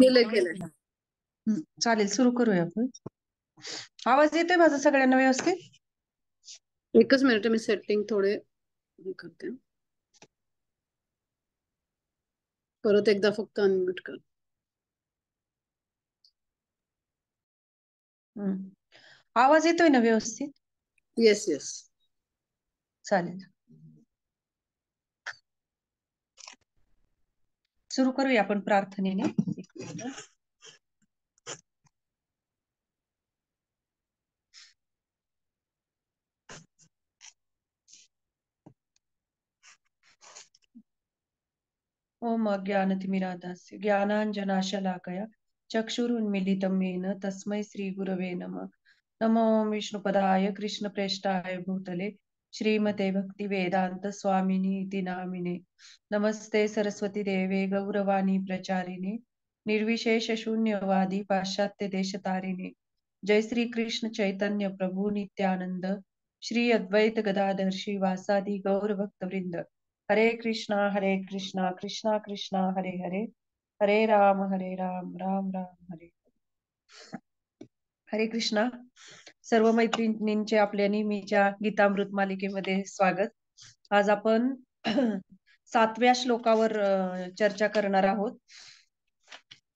केलंय केलंय. चालेल, सुरू करूया आपण. आवाज येतोय माझा सगळ्यांना व्यवस्थित? एकच मिनिट, मी सेटिंग थोडे हे करते. परत एकदा फक्त अनम्यूट कर. आवाज येतोय ना व्यवस्थित? Yes yes. चालेल, सुरू करूया आपण प्रार्थनेने. एक मिनिट. ओम अज्ञानतिमिरान्धस्य ज्ञानाञ्जनाशलाकया चक्षुरुन्मीलितं येन तस्मै श्रीगुरवे नमः. नमो विष्णुपदाय कृष्णप्रेष्ठाय भूतले श्रीमते भक्तिवेदान्त स्वामिनि इति नामिने. नमस्ते सरस्वती देवे गौरवाणी प्रचारिणे निर्विशेष शून्यवादी पाश्चात्य देशतारिणे. जय श्री कृष्ण चैतन्य प्रभु नित्यानंद श्री अद्वैत गदाधर श्रीवासादि गौर भक्तवृंद. हरे कृष्णा कृष्णा कृष्णा हरे हरे, हरे राम राम राम हरे. हरे कृष्णा. सर्व मैत्रिणींचे आपल्या नेहमीच्या गीतामृत मालिकेमध्ये स्वागत. आज आपण 7व्या श्लोकावर चर्चा करणार आहोत.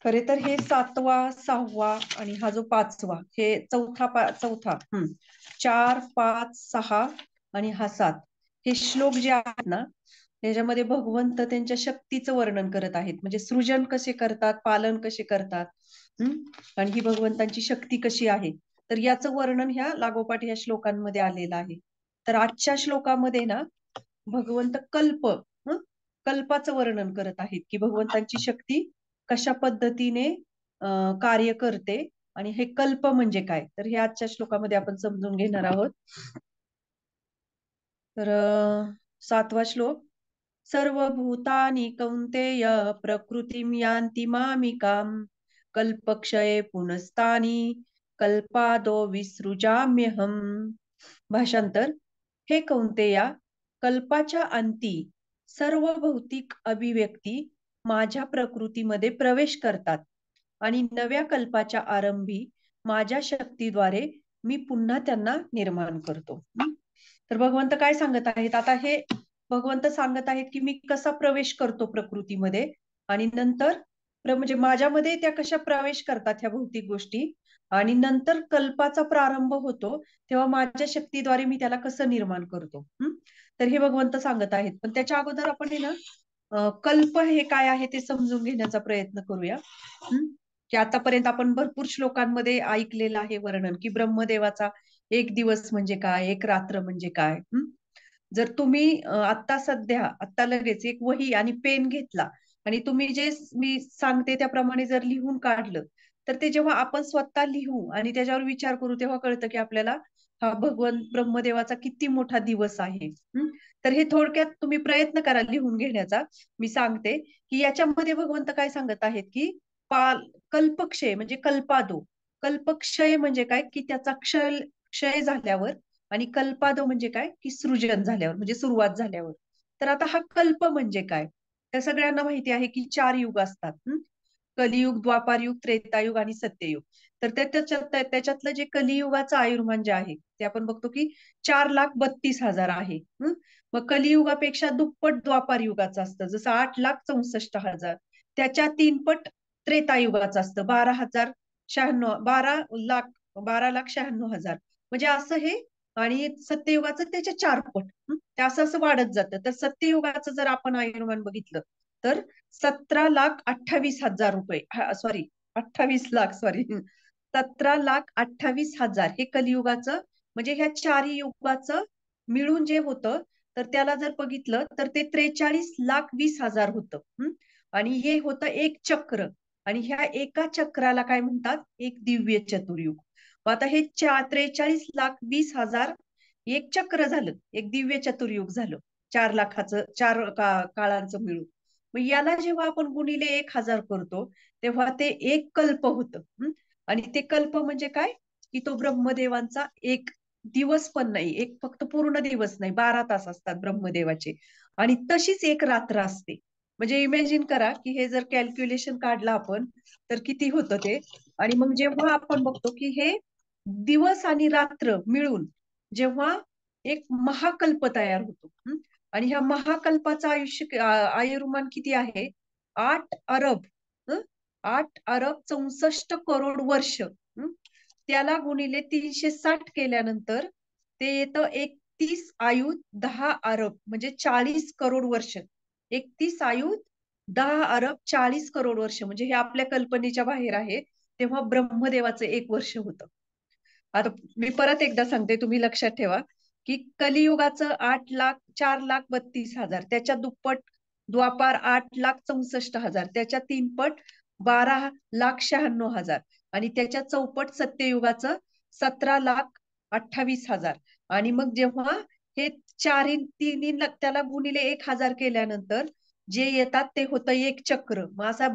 खरे तर हे 7वा 6वा आणि हा जो 5वा हे चौथा 4 5 6 आणि हा 7 हे श्लोक जे आहेत ना, त्याच्यामध्ये भगवंत त्यांच्या शक्तीचं वर्णन करत आहेत. म्हणजे सृजन कसे करतात, पालन कसे करतात, आणि ही भगवंतांची शक्ती कशी आहे, तर याचं वर्णन ह्या लागोपाठ या श्लोकांमध्ये आलेलं आहे. तर आजच्या श्लोकामध्ये ना भगवंत कल्पाचं वर्णन करत आहेत की भगवंतांची शक्ती कशा पद्धतीने कार्य करते आणि हे कल्प म्हणजे काय, तर हे आजच्या श्लोकामध्ये आपण समजून घेणार आहोत. तर 7वा श्लोक. सर्वभूतानि कौन्तेय प्रकृतिं यान्ति मामिकाम् कल्पक्षये पुनस्तानि कल्पादो विसृजाम्यहम्. भाषांतर. हे कौन्तेया, कल्पाच्या अंती सर्व भौतिक अभिव्यक्ती माझ्या प्रकृतीमध्ये प्रवेश करतात आणि नव्या कल्पाच्या आरंभी माझ्या शक्तीद्वारे मी पुन्हा त्यांना निर्माण करतो. तर भगवंत काय सांगत आहेत, आता हे भगवंत सांगत आहेत की मी कसा प्रवेश करतो प्रकृतीमध्ये आणि नंतर म्हणजे माझ्यामध्ये त्या कशा प्रवेश करतात ह्या भौतिक गोष्टी, आणि नंतर कल्पाचा प्रारंभ होतो तेव्हा माझ्या शक्तीद्वारे मी त्याला कसं निर्माण करतो. तर हे भगवंत सांगत आहेत. पण त्याच्या अगोदर आपण कल्प हे काय आहे ते समजून घेण्याचा प्रयत्न करूया. की आतापर्यंत आपण भरपूर श्लोकांमध्ये ऐकलेलं आहे वर्णन की ब्रह्मदेवाचा एक दिवस म्हणजे काय, एक रात्र म्हणजे काय. जर तुम्ही आता लगेच एक वही आणि पेन घेतला आणि तुम्ही जे मी सांगते त्याप्रमाणे जर लिहून काढलं, तर ते जेव्हा आपण स्वतः लिहू आणि त्याच्यावर विचार करू तेव्हा कळतं की आपल्याला हा भगवान ब्रह्मदेवाचा किती मोठा दिवस आहे. तर हे थोडक्यात तुम्ही प्रयत्न करा लिहून घेण्याचा. मी सांगते की याच्यामध्ये भगवंत काय सांगत आहेत की कल्पक्षय म्हणजे कल्पक्षय म्हणजे काय की त्याचा क्षय झाल्यावर, आणि कल्पादो म्हणजे काय की सृजन झाल्यावर म्हणजे सुरुवात झाल्यावर. तर आता हा कल्प म्हणजे काय, त्या सगळ्यांना माहिती आहे की 4 युग असतात. कलियुग, द्वापारयुग, त्रेतायुग आणि सत्ययुग. तर त्याच्यातलं जे कलियुगाचं आयुर्मान जे आहे ते आपण बघतो की 4,32,000 आहे. मग कलियुगापेक्षा दुप्पट द्वापार युगाचं असतं, जसं 8,64,000. त्याच्या 3 पट त्रेतायुगाचं असतं, 12,96,000. म्हणजे असं हे, आणि सत्ययुगाचं त्याच्या 4 पट. ते असं वाढत जातं. तर सत्ययुगाचं जर आपण आयुर्मान बघितलं तर 17,28,000 रुपये, सॉरी 28 लाख, सॉरी 17,28,000 हे कलियुगाचं, म्हणजे ह्या 4 युगाचं मिळून जे होतं तर त्याला जर बघितलं तर ते 43,20,000 होतं. आणि हे होतं एक चक्र, आणि ह्या एका चक्राला काय म्हणतात, एक दिव्य चतुर्युग. आता हे 43,20,000 एक चक्र झालं, एक दिव्य चतुर्युग झालं 4 लाखाचं, 4 काळांचं मिळून. मग याला जेव्हा आपण गुणिले 1,000 करतो तेव्हा ते एक कल्प होतं. आणि ते कल्प म्हणजे काय की तो ब्रह्मदेवांचा एक दिवस पण नाही, एक फक्त पूर्ण दिवस नाही, 12 तास असतात ब्रह्मदेवाचे, आणि तशीच एक रात्र असते. म्हणजे इमॅजिन करा की हे जर कॅल्क्युलेशन काढलं आपण तर किती होतं ते. आणि मग जेव्हा आपण बघतो की हे दिवस आणि रात्र मिळून जेव्हा एक महाकल्प तयार होतो, आणि ह्या महाकल्पाचं आयुर्मान किती आहे? 8 अरब, 8 अरब 64 करोड वर्ष. त्याला गुणिले 360 केल्यानंतर ते येतं 31 आयुत 10 अरब, म्हणजे 40 करोड वर्ष. 31 आयुत 10 अरब 40 करोड वर्ष, म्हणजे हे आपल्या कल्पनेच्या बाहेर आहे. तेव्हा ब्रह्मदेवाचं 1 वर्ष होतं. आता मी परत एकदा सांगते, तुम्ही लक्षात ठेवा की कलियुगाचं 8,04,32,000, त्याच्या दुप्पट द्वापार 8,64,000, त्याच्या 3 पट 12,96,000, आणि त्याच्या चौपट सत्ययुगाचं 17,28,000. आणि मग जेव्हा हे तीन त्याला गुणिले 1,000 केल्यानंतर जे येतात ते होतं 1 चक्र. मग असा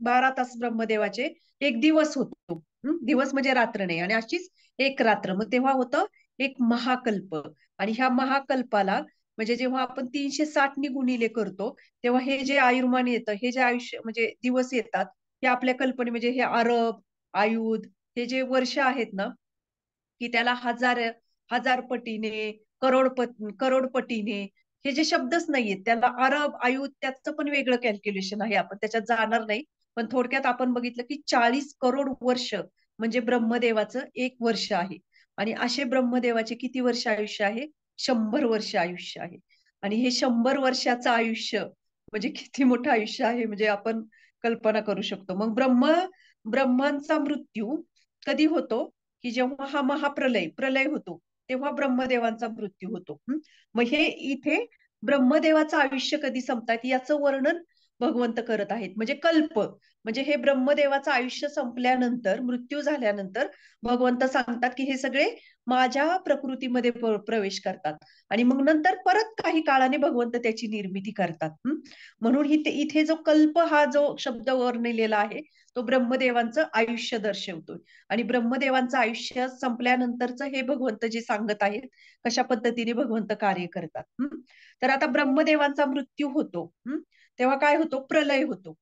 12 तास ब्रह्मदेवाचे एक दिवस होतो. दिवस म्हणजे रात्र नाही, आणि अशीच एक रात्र. मग तेव्हा होतं एक महाकल्प. आणि ह्या महाकल्पाला म्हणजे जेव्हा आपण 360 गुणिले करतो तेव्हा हे जे आयुर्मान येतं, हे जे आयुष्य म्हणजे दिवस येतात, हे आपल्या कल्पने म्हणजे हे अरब आयुध, हे जे वर्ष आहेत ना, की त्याला हजार हजार पटीने, करोडपटीने, हे जे शब्दच नाहीयेत त्याला अरब आयुध, त्याचं पण वेगळं कॅल्क्युलेशन आहे, आपण त्याच्यात जाणार नाही. पण थोडक्यात आपण बघितलं की 40 करोड वर्ष म्हणजे ब्रह्मदेवाचं 1 वर्ष आहे. आणि असे ब्रह्मदेवाचे किती वर्ष आयुष्य आहे? 100 वर्ष आयुष्य आहे. आणि हे 100 वर्षाचं आयुष्य म्हणजे किती मोठं आयुष्य आहे, म्हणजे आपण कल्पना करू शकतो. मग ब्रह्मांचा मृत्यू कधी होतो? की जेव्हा हा प्रलय होतो तेव्हा ब्रह्मदेवांचा मृत्यू होतो. मग हे इथे ब्रह्मदेवाचं आयुष्य कधी संपतात याचं वर्णन भगवंत करत आहेत. म्हणजे कल्प, म्हणजे हे ब्रह्मदेवाचं आयुष्य संपल्यानंतर, मृत्यू झाल्यानंतर भगवंत सांगतात की हे सगळे माझ्या प्रकृतीमध्ये प्रवेश करतात, आणि मग नंतर परत काही काळाने भगवंत त्याची निर्मिती करतात. म्हणून इथे जो कल्प हा जो शब्द वर्णिलेला आहे तो ब्रह्मदेवांचं आयुष्य दर्शवतोय. आणि ब्रह्मदेवांचं आयुष्य संपल्यानंतरच हे भगवंत जे सांगत आहेत कशा पद्धतीने भगवंत कार्य करतात. तर आता ब्रह्मदेवांचा मृत्यू होतो, तेव्हा काय होतो? प्रलय होतो,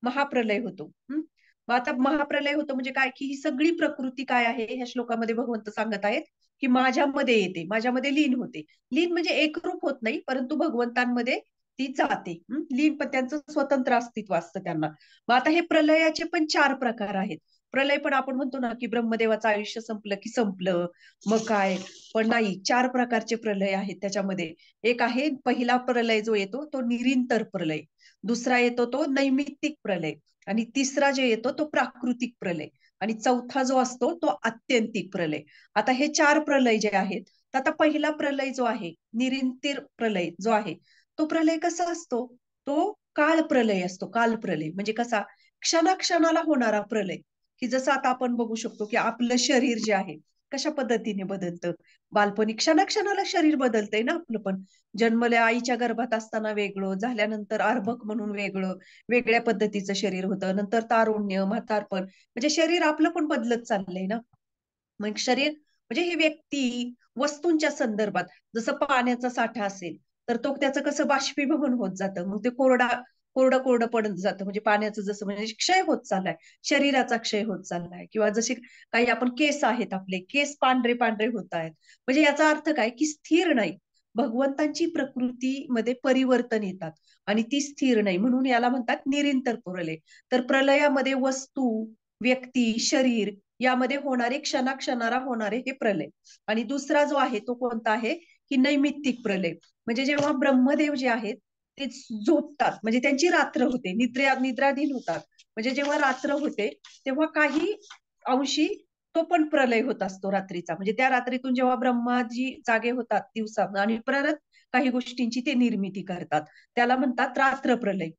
महाप्रलय होतो. मग आता महाप्रलय होतो म्हणजे काय? की ही सगळी प्रकृती काय आहे ह्या श्लोकामध्ये भगवंत सांगत आहेत की माझ्यामध्ये येते, माझ्यामध्ये लीन होते. लीन म्हणजे एकरूप होत नाही, परंतु भगवंतांमध्ये ती जाते. लीन, पण त्यांचं स्वतंत्र अस्तित्व असतं त्यांना. मग आता हे प्रलयाचे पण 4 प्रकार आहेत. प्रलय पण आपण म्हणतो ना की ब्रह्मदेवाचं आयुष्य संपलं की संपलं, मग काय? पण नाही, 4 प्रकारचे प्रलय आहेत त्याच्यामध्ये. एक आहे पहिला प्रलय जो येतो तो निरंतर प्रलय, दुसरा येतो तो नैमित्तिक प्रलय, आणि तिसरा जे येतो तो प्राकृतिक प्रलय, आणि चौथा जो असतो तो आत्यंतिक प्रलय. आता हे 4 प्रलय जे आहेत, तर आता पहिला प्रलय जो आहे, निरंतर प्रलय जो आहे, तो प्रलय कसा असतो? तो काळ प्रलय असतो. काल प्रलय म्हणजे कसा? क्षणाक्षणाला होणारा प्रलय. की जसं आता आपण बघू शकतो की आपलं शरीर जे आहे कशा पद्धतीने बदलतं. बालपणी क्षणाक्षणाला शरीर बदलतंय ना आपलं पण. जन्मल्या आईच्या गर्भात असताना वेगळं, झाल्यानंतर अर्भक म्हणून वेगळं, वेगळ्या पद्धतीचं शरीर होतं, नंतर तारुण्य, म्हातारपण, म्हणजे शरीर आपलं पण बदलत चाललंय ना. मग शरीर म्हणजे ही व्यक्ती, वस्तूंच्या संदर्भात, जसं पाण्याचा साठा असेल तर तो त्याचं कसं बाष्पीभवन होत जातं, मग ते कोरडं कोरडं पडत जातं, म्हणजे पाण्याचं जसं म्हणजे क्षय होत चाललाय, शरीराचा क्षय होत चाललाय. किंवा जसे काही आपण केस आहेत, आपले केस पांढरे पांढरे होत आहेत, म्हणजे याचा अर्थ काय? की स्थिर नाही. भगवंतांची प्रकृतीमध्ये परिवर्तन येतात आणि ती स्थिर नाही, म्हणून याला म्हणतात निरंतर प्रलय. तर प्रलयामध्ये वस्तू, व्यक्ती, शरीर यामध्ये होणारे क्षणाक्षणाला होणारे हे प्रलय. आणि दुसरा जो आहे तो कोणता आहे? की नैमित्तिक प्रलय. म्हणजे जेव्हा ब्रह्मदेव जे आहेत ते झोपतात, म्हणजे त्यांची रात्र होते, निद्राधीन होतात, म्हणजे जेव्हा रात्र होते तेव्हा काही अंशी तो पण प्रलय होत असतो रात्रीचा. म्हणजे त्या रात्रीतून जेव्हा ब्रह्माजी जागे होतात दिवसा, आणि परत काही गोष्टींची ते निर्मिती करतात, त्याला म्हणतात रात्र प्रलय.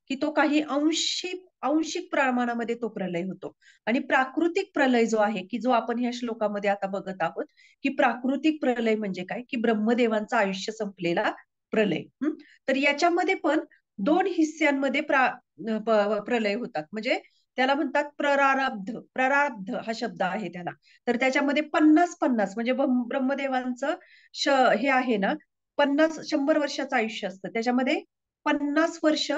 की तो काही अंशिक प्रमाणामध्ये तो प्रलय होतो. आणि प्राकृतिक प्रलय जो आहे, की जो आपण ह्या श्लोकामध्ये आता बघत आहोत, की प्राकृतिक प्रलय म्हणजे काय? की ब्रह्मदेवांचं आयुष्य संपलेला प्रलय. तर याच्यामध्ये पण 2 हिस्स्यांमध्ये प्रलय होतात. म्हणजे त्याला म्हणतात प्ररारब्ध. प्रारब्ध हा शब्द आहे त्याला. तर त्याच्यामध्ये 50-50 म्हणजे ब्रह्मदेवांचं हे आहे ना, 100 वर्षाचं आयुष्य असतं त्याच्यामध्ये 50 वर्ष,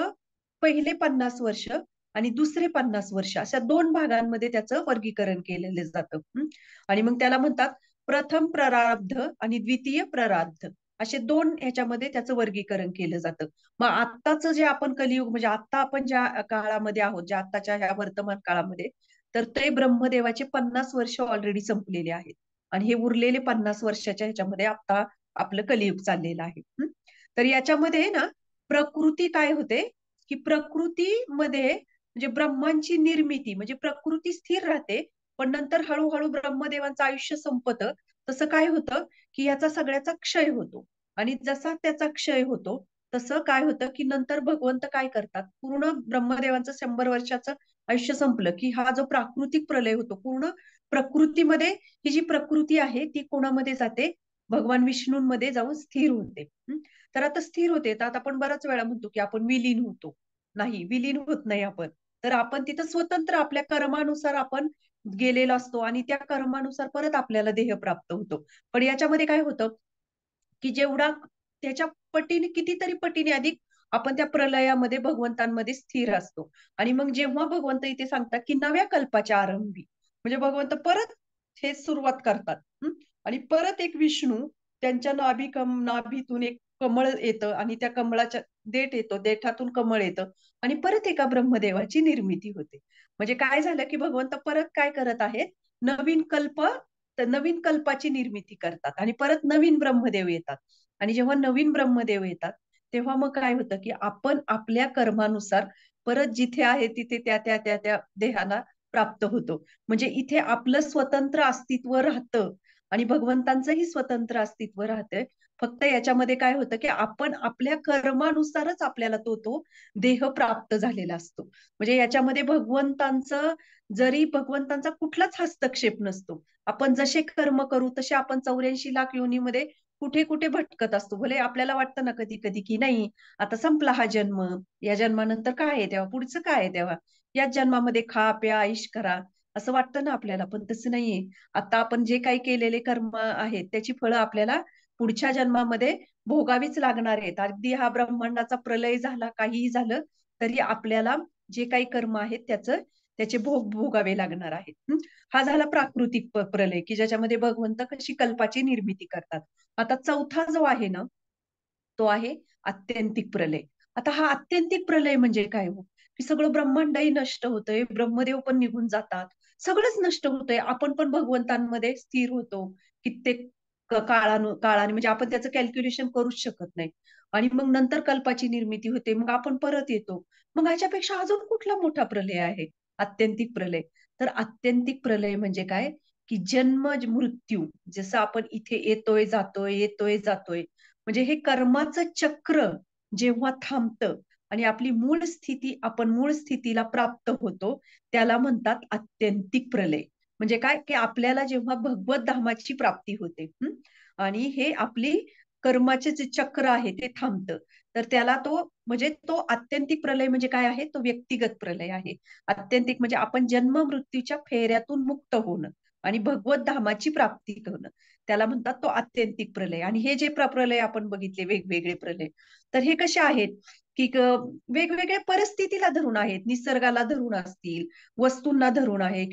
पहिले 50 वर्ष आणि दुसरे 50 वर्ष अशा 2 भागांमध्ये त्याचं वर्गीकरण केलेलं जातं. आणि मग त्याला म्हणतात प्रथम प्रारब्ध आणि द्वितीय प्रारब्ध, असे 2 ह्याच्यामध्ये त्याचं वर्गीकरण केलं जातं. मग आत्ताचं जे आपण कलियुग म्हणजे आता आपण ज्या काळामध्ये आहोत, ज्या आत्ताच्या ह्या वर्तमान काळामध्ये, तर ते ब्रह्मदेवाचे 50 वर्ष ऑलरेडी संपलेले आहेत आणि हे उरलेले 50 वर्षाच्या ह्याच्यामध्ये आता आपलं कलियुग चाललेलं आहे. तर याच्यामध्ये ना प्रकृती काय होते, की प्रकृतीमध्ये म्हणजे ब्रह्मांची निर्मिती म्हणजे प्रकृती स्थिर राहते, पण नंतर हळूहळू ब्रह्मदेवांचं आयुष्य संपतं. तसं काय होतं, की याचा सगळ्याचा क्षय होतो आणि जसा त्याचा क्षय होतो तसं काय होतं, की नंतर भगवंत काय करतात, पूर्ण ब्रह्मदेवांचं 100 वर्षाचं आयुष्य संपलं, की हा जो प्राकृतिक प्रलय होतो, पूर्ण प्रकृतीमध्ये ही जी प्रकृती आहे ती कोणामध्ये जाते, भगवान विष्णूंमध्ये जाऊन स्थिर होते. तर आता स्थिर होते, तर आता आपण बऱ्याच वेळा म्हणतो, की आपण विलीन होतो. नाही, विलीन होत नाही आपण. तर आपण तिथं स्वतंत्र आपल्या कर्मानुसार आपण गेलेलो असतो आणि त्या कर्मानुसार परत आपल्याला देह प्राप्त होतो. पण याच्यामध्ये काय होतं, की जेवढा त्याच्या पटीने कितीतरी पटीने अधिक आपण त्या प्रलयामध्ये भगवंतांमध्ये स्थिर असतो. आणि मग जेव्हा भगवंत इथे सांगतात, की नव्या कल्पाच्या आरंभी म्हणजे भगवंत परत हे सुरुवात करतात. आणि परत एक विष्णू त्यांच्या नाभीतून एक कमळ येतं आणि त्या कमळाच्या देठ येतो, देठातून कमळ येतं आणि परत एका ब्रह्मदेवाची निर्मिती होते. म्हणजे काय झालं, की भगवंत परत काय करत आहेत, नवीन कल्प तर नवीन कल्पाची निर्मिती करतात आणि परत नवीन ब्रह्मदेव येतात. आणि जेव्हा नवीन ब्रह्मदेव येतात तेव्हा मग काय होतं, की आपण आपल्या कर्मानुसार परत जिथे आहे तिथे त्या देहाला प्राप्त होतो. म्हणजे इथे आपलं स्वतंत्र अस्तित्व राहतं आणि भगवंतांचंही स्वतंत्र अस्तित्व राहतंय. फक्त याच्यामध्ये काय होतं, की आपण आपल्या कर्मानुसारच आपल्याला तो देह प्राप्त झालेला असतो. म्हणजे याच्यामध्ये भगवंतांचा कुठलाच हस्तक्षेप नसतो. आपण जसे कर्म करू तसे आपण 84 लाख योनीमध्ये कुठे कुठे भटकत असतो. भले आपल्याला वाटतं ना कधी कधी की नाही, आता संपला हा जन्म, या जन्मानंतर काय आहे तेव्हा, पुढचं काय आहे तेव्हा, याच जन्मामध्ये खा प्या ऐश करा, असं वाटतं ना आपल्याला. पण तसं नाहीये. आता आपण जे काही केलेले कर्म आहेत त्याची फळं आपल्याला पुढच्या जन्मामध्ये भोगावीच लागणार आहेत. अगदी हा ब्रह्मांडाचा प्रलय झाला, काहीही झालं तरी आपल्याला जे काही कर्म आहेत त्याचे भोग भोगावे लागणार आहेत. हा झाला प्राकृतिक प्रलय, की ज्याच्यामध्ये भगवंत कशी कल्पाची निर्मिती करतात. आता चौथा जो आहे ना, तो आहे आत्यंतिक प्रलय. आता हा आत्यंतिक प्रलय म्हणजे काय हो, की सगळं ब्रह्मांडही नष्ट होतंय, ब्रह्मदेव पण निघून जातात, सगळंच नष्ट होतंय, आपण पण भगवंतांमध्ये स्थिर होतो कित्येक काळाने म्हणजे आपण त्याचं कॅल्क्युलेशन करूच शकत नाही. आणि मग नंतर कल्पाची निर्मिती होते, मग आपण परत येतो. मग ह्याच्यापेक्षा अजून कुठला मोठा प्रलय आहे, आत्यंतिक प्रलय. तर आत्यंतिक प्रलय म्हणजे काय, की जन्म मृत्यू, जसं आपण इथे येतोय जातोय येतोय जातोय, म्हणजे हे कर्माचं चक्र जेव्हा थांबतं आणि आपली आपण मूळ स्थितीला प्राप्त होतो, त्याला म्हणतात आत्यंतिक प्रलय. म्हणजे काय, की आपल्याला जेव्हा भगवत धामाची प्राप्ती होते, आणि हे आपली कर्माचे जे चक्र आहे ते थांबतं, तर त्याला तो आत्यंतिक प्रलय म्हणजे काय आहे, तो व्यक्तिगत प्रलय आहे. आत्यंतिक म्हणजे आपण जन्म मृत्यूच्या फेऱ्यातून मुक्त होणं आणि भगवत धामाची प्राप्ती करणं, त्याला म्हणतात तो आत्यंतिक प्रलय. आणि हे जे प्रलय आपण बघितले, वेगवेगळे प्रलय, तर हे कसे आहेत, की वेगवेगळ्या परिस्थितीला धरून आहेत, निसर्गाला धरून असतील, वस्तूंना धरून आहे,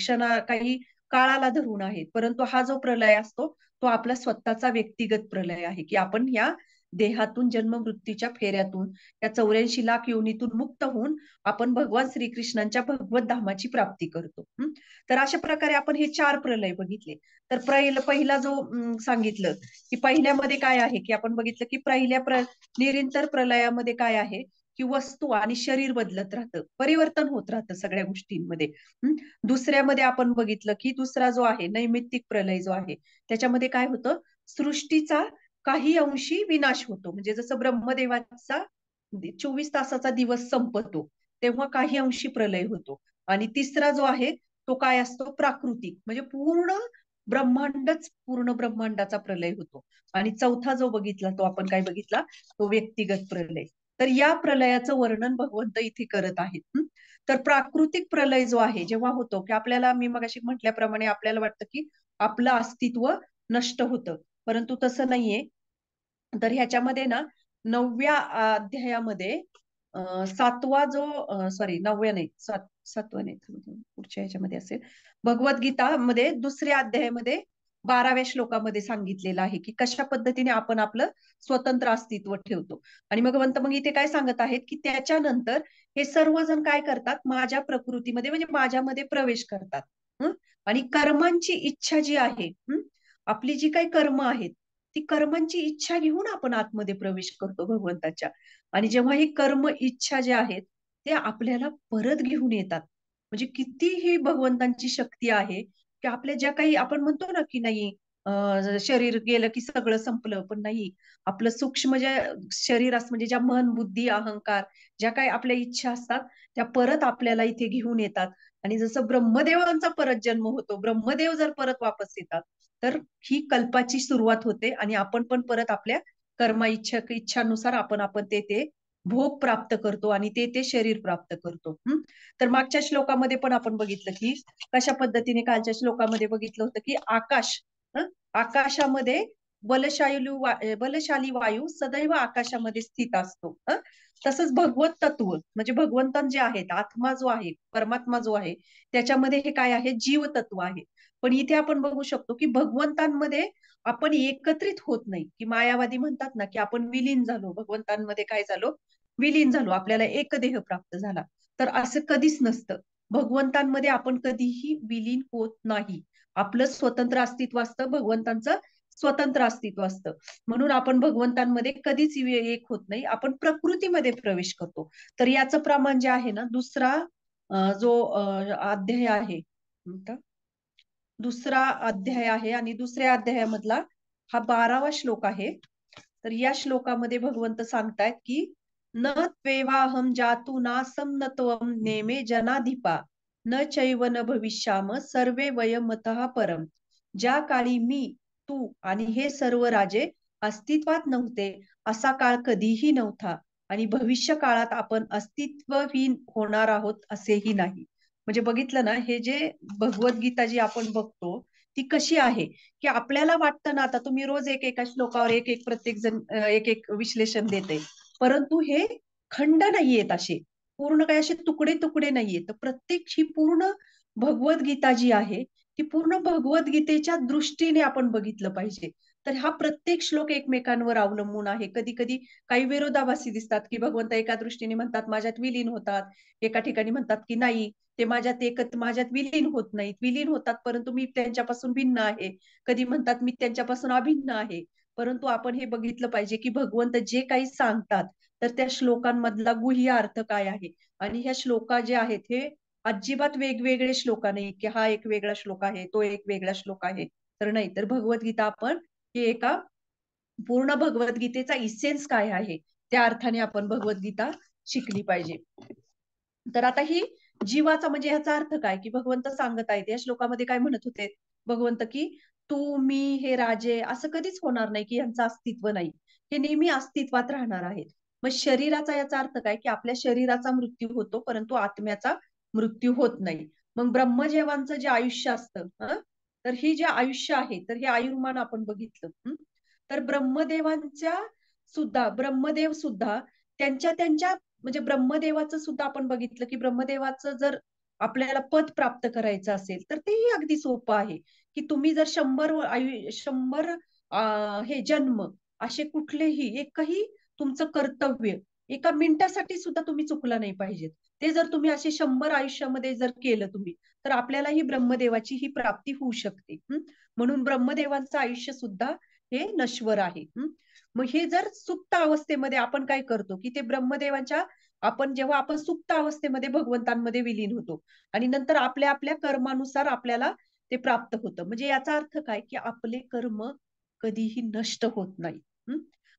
काही काळाला धरून आहेत. परंतु हा जो प्रलय असतो तो आपला स्वतःचा व्यक्तिगत प्रलय आहे, की आपण या देहातून जन्म मृत्यूच्या फेऱ्यातून या 84 लाख योनीतून मुक्त होऊन आपण भगवान श्रीकृष्णांच्या भगवत धामाची प्राप्ती करतो. तर अशा प्रकारे आपण हे 4 प्रलय बघितले. तर पहिला जो सांगितलं, की पहिल्यामध्ये काय आहे, की आपण बघितलं की निरंतर प्रलयामध्ये काय आहे, की वस्तू आणि शरीर बदलत राहतं, परिवर्तन होत राहतं सगळ्या गोष्टींमध्ये. दुसऱ्यामध्ये आपण बघितलं, की दुसरा जो आहे नैमित्तिक प्रलय जो आहे, त्याच्यामध्ये काय होतं, सृष्टीचा काही अंशी विनाश होतो. म्हणजे जसं ब्रह्मदेवाचा 24 तासाचा दिवस संपतो तेव्हा काही अंशी प्रलय होतो. आणि तिसरा जो आहे तो काय असतो, प्राकृतिक, म्हणजे पूर्ण ब्रह्मांडाचा प्रलय होतो. आणि चौथा जो बघितला तो आपण काय बघितला, तो व्यक्तिगत प्रलय. तर या प्रलयाचं वर्णन भगवंत इथे करत आहेत. तर प्राकृतिक प्रलय जो आहे जेव्हा होतो, की आपल्याला मी मगाशी म्हटल्याप्रमाणे आपल्याला वाटतं की आपलं अस्तित्व नष्ट होतं, परंतु तसं नाहीये. तर ह्याच्यामध्ये ना 9व्या अध्यायामध्ये सातवा जो सॉरी 9व्या नाही, सातवा नाही, पुढच्या ह्याच्यामध्ये असेल, भगवद्गीता मध्ये 2ऱ्या अध्यायामध्ये 12व्या श्लोकामध्ये सांगितलेलं आहे की कशा पद्धतीने आपण आपलं स्वतंत्र अस्तित्व ठेवतो. आणि भगवंत मग इथे काय सांगत आहेत की त्याच्यानंतर हे सर्वजण काय करतात, माझ्या प्रकृतीमध्ये म्हणजे माझ्यामध्ये प्रवेश करतात. हं? आणि कर्मांची इच्छा जी आहे, आपली जी काही कर्म आहेत, ती कर्मांची इच्छा घेऊन आपण आतमध्ये प्रवेश करतो भगवंताच्या. आणि जेव्हा ही कर्म इच्छा जे आहेत ते आपल्याला परत घेऊन येतात. म्हणजे किती ही भगवंतांची शक्ती आहे की आपल्या ज्या काही आपण म्हणतो ना की नाही, शरीर गेलं की सगळं संपलं, पण नाही, आपलं सूक्ष्म जे शरीर असं म्हणजे ज्या मन, बुद्धी, अहंकार, ज्या काही आपल्या इच्छा असतात त्या परत आपल्याला इथे घेऊन येतात. आणि जसं ब्रह्मदेवांचा परत जन्म होतो, ब्रह्मदेव जर परत वापस येतात, तर ही कल्पाची सुरुवात होते आणि आपण पण परत आपल्या कर्मा इच्छानुसार आपण आपण ते भोग प्राप्त करतो आणि ते शरीर प्राप्त करतो. तर मागच्या श्लोकामध्ये पण आपण बघितलं की कशा पद्धतीने, कालच्या श्लोकामध्ये बघितलं होतं की आकाश, आकाशामध्ये बलशाली वायू सदैव आकाशामध्ये स्थित असतो. तसंच भगवत तत्व म्हणजे भगवंतन जे आहेत, आत्मा जो आहे, परमात्मा जो आहे, त्याच्यामध्ये हे काय आहे, जीव तत्व आहे. पण इथे आपण बघू शकतो की भगवंतांमध्ये आपण एकत्रित होत नाही, की मायावादी म्हणतात ना की आपण विलीन झालो भगवंतांमध्ये, काय झालो, विलीन झालो, आपल्याला एक देह प्राप्त झाला. तर असं कधीच नसतं. भगवंतांमध्ये आपण कधीही विलीन होत नाही. आपलं स्वतंत्र अस्तित्व असतं, भगवंतांचं स्वतंत्र अस्तित्व असतं. म्हणून आपण भगवंतांमध्ये कधीच एक होत नाही, आपण प्रकृतीमध्ये प्रवेश करतो. तर याचं प्रमाण जे आहे ना, दुसरा जो अध्याय आहे, 2रा अध्याय आहे आणि 2ऱ्या अध्यायामधला हा 12वा श्लोक आहे. तर या श्लोकामध्ये भगवंत सांगतायत की न त्वेवाहम जातु नासम न त्वम नेमे जनाधिपा न चैव न भविष्याम सर्वे वयमतः परम. ज्या काळी मी, तू आणि हे सर्व राजे अस्तित्वात नव्हते, असा काळ कधीही नव्हता आणि भविष्य काळात आपण अस्तित्वहीन होणार आहोत असेही नाही. म्हणजे बघितलं ना, हे जे भगवद्गीता जी आपण बघतो ती कशी आहे, की आपल्याला वाटतं ना, आता तुम्ही रोज एका श्लोकावर एक प्रत्येक जण एक विश्लेषण देते, परंतु हे खंड नाहीयेत असे, पूर्ण काही असे तुकडे तुकडे नाहीयेत. तर प्रत्येक ही पूर्ण भगवद्गीता जी आहे ती पूर्ण भगवद्गीतेच्या दृष्टीने आपण बघितलं पाहिजे. तर हा प्रत्येक श्लोक एकमेकांवर अवलंबून आहे. कधी कधी काही विरोधाभासी दिसतात, की भगवंत एका दृष्टीने म्हणतात माझ्यात विलीन होतात, एका ठिकाणी म्हणतात की नाही, ते माझ्यात विलीन होत नाहीत, विलीन होतात परंतु मी त्यांच्यापासून भिन्न आहे. कधी म्हणतात मी त्यांच्यापासून अभिन्न आहे. परंतु आपण हे बघितलं पाहिजे की भगवंत जे काही सांगतात तर त्या श्लोकांमधला गुह्य अर्थ काय आहे. आणि ह्या श्लोका जे आहेत हे अजिबात वेगवेगळे श्लोक नाही, की हा एक वेगळा श्लोक आहे, तो एक वेगळा श्लोक आहे. तर नाही, तर भगवद्गीता आपण हे एका पूर्ण भगवद्गीतेचा इसेन्स काय आहे त्या अर्थाने आपण भगवद्गीता शिकली पाहिजे. तर आता ही जीवाचा म्हणजे ह्याचा अर्थ काय, की भगवंत सांगत आहेत या श्लोकामध्ये काय म्हणत होते भगवंत, की तू, मी, हे राजे असं कधीच होणार नाही की यांचं अस्तित्व नाही, हे नेहमी अस्तित्वात राहणार आहेत. मग शरीराचा याचा अर्थ काय, की आपल्या शरीराचा मृत्यू होतो परंतु आत्म्याचा मृत्यू होत नाही. मग ब्रह्मदेवांचं जे आयुष्य असतं, तर हे जे आयुष्य आहे तर हे आयुर्मान आपण बघितलं. तर ब्रह्मदेव सुद्धा त्यांच्या त्यांच्या म्हणजे ब्रह्मदेवाचं सुद्धा आपण बघितलं की ब्रह्मदेवाचं जर आपल्याला पद प्राप्त करायचं असेल तर तेही अगदी सोपं आहे, की तुम्ही जर 100 हे जन्म असे कुठलेही एकही तुमचं कर्तव्य एका मिनिटासाठी सुद्धा तुम्ही चुकला नाही पाहिजेत. ते जर तुम्ही असे 100 आयुष्यामध्ये जर केलं तुम्ही, तर आपल्याला ही ब्रह्मदेवाची ही प्राप्ती होऊ शकते. म्हणून ब्रह्मदेवांचं आयुष्य सुद्धा हे नश्वर आहे. मग हे जर सुप्त अवस्थेमध्ये आपण काय करतो, की ते ब्रह्मदेवाच्या जेव्हा आपण सुप्त अवस्थेमध्ये भगवंतांमध्ये विलीन होतो आणि नंतर आपल्या आपल्या कर्मानुसार आपल्याला ते प्राप्त होतं. म्हणजे याचा अर्थ काय, की आपले कर्म कधीही नष्ट होत नाहीत.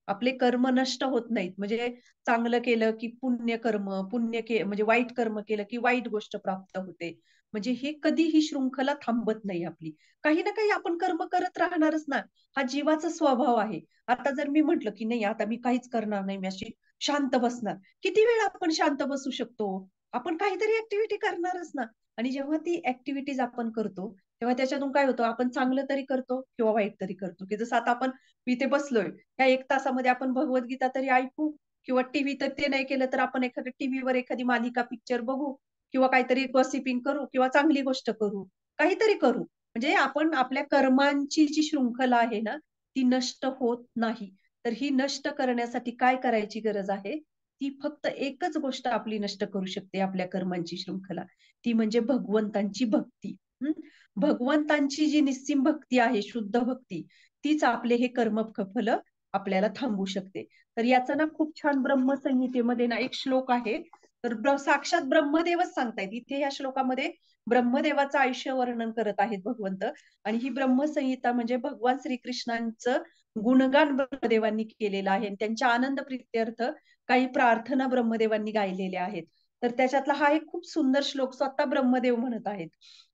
आपले कर्म नष्ट होत नाहीत. म्हणजे चांगलं केलं की म्हणजे वाईट कर्म केलं की वाईट गोष्ट प्राप्त होते. म्हणजे हे कधी ही शृंखला थांबत नाही आपली. काही ना काही आपण कर्म करत राहणारच ना. हा जीवाचा स्वभाव आहे. आता जर मी म्हंटल की नाही, आता मी काहीच करणार नाही, मी अशी शांत बसणार, किती वेळ आपण शांत बसू शकतो? आपण काहीतरी ऍक्टिव्हिटी करणारच ना. आणि जेव्हा ती ऍक्टिव्हिटीज आपण करतो तेव्हा त्याच्यातून काय होतं, आपण चांगलं तरी करतो किंवा वाईट तरी करतो. की जसं आता आपण इथे बसलोय, ह्या 1 तासामध्ये आपण भगवद्गीता तरी ऐकू किंवा टीव्ही तर ते नाही केलं तर आपण एखाद्या टीव्हीवर एखादी मालिका, पिक्चर बघू किंवा काहीतरी गॉसिपिंग करू किंवा चांगली गोष्ट करू. काहीतरी करू. म्हणजे आपण आपल्या कर्मांची जी शृंखला आहे ना, ती नष्ट होत नाही. तर ही नष्ट करण्यासाठी काय करायची गरज आहे? ती फक्त एकच गोष्ट आपली नष्ट करू शकते आपल्या कर्मांची शृंखला. ती म्हणजे भगवंतांची भक्ती. हं? भगवंतांची जी निस्सीम भक्ती आहे, शुद्ध भक्ती, तीच आपले हे कर्मफल आपल्याला थांबवू शकते. तर याचं ना खूप छान ब्रह्मसंहितेमध्ये ना एक श्लोक आहे. तर साक्षात ब्रह्मदेवच सांगतायत. इथे या श्लोकामध्ये ब्रह्मदेवाचं आयुष्य वर्णन करत आहेत भगवंत. आणि ही ब्रह्मसंहिता म्हणजे भगवान श्रीकृष्णांचं गुणगान ब्रह्मदेवांनी केलेलं आहे. आणि त्यांच्या आनंद प्रित्यर्थ काही प्रार्थना ब्रह्मदेवांनी गायलेल्या आहेत. तर त्याच्यातला हा एक खूप सुंदर श्लोक स्वतः ब्रह्मदेव म्हणत आहेत.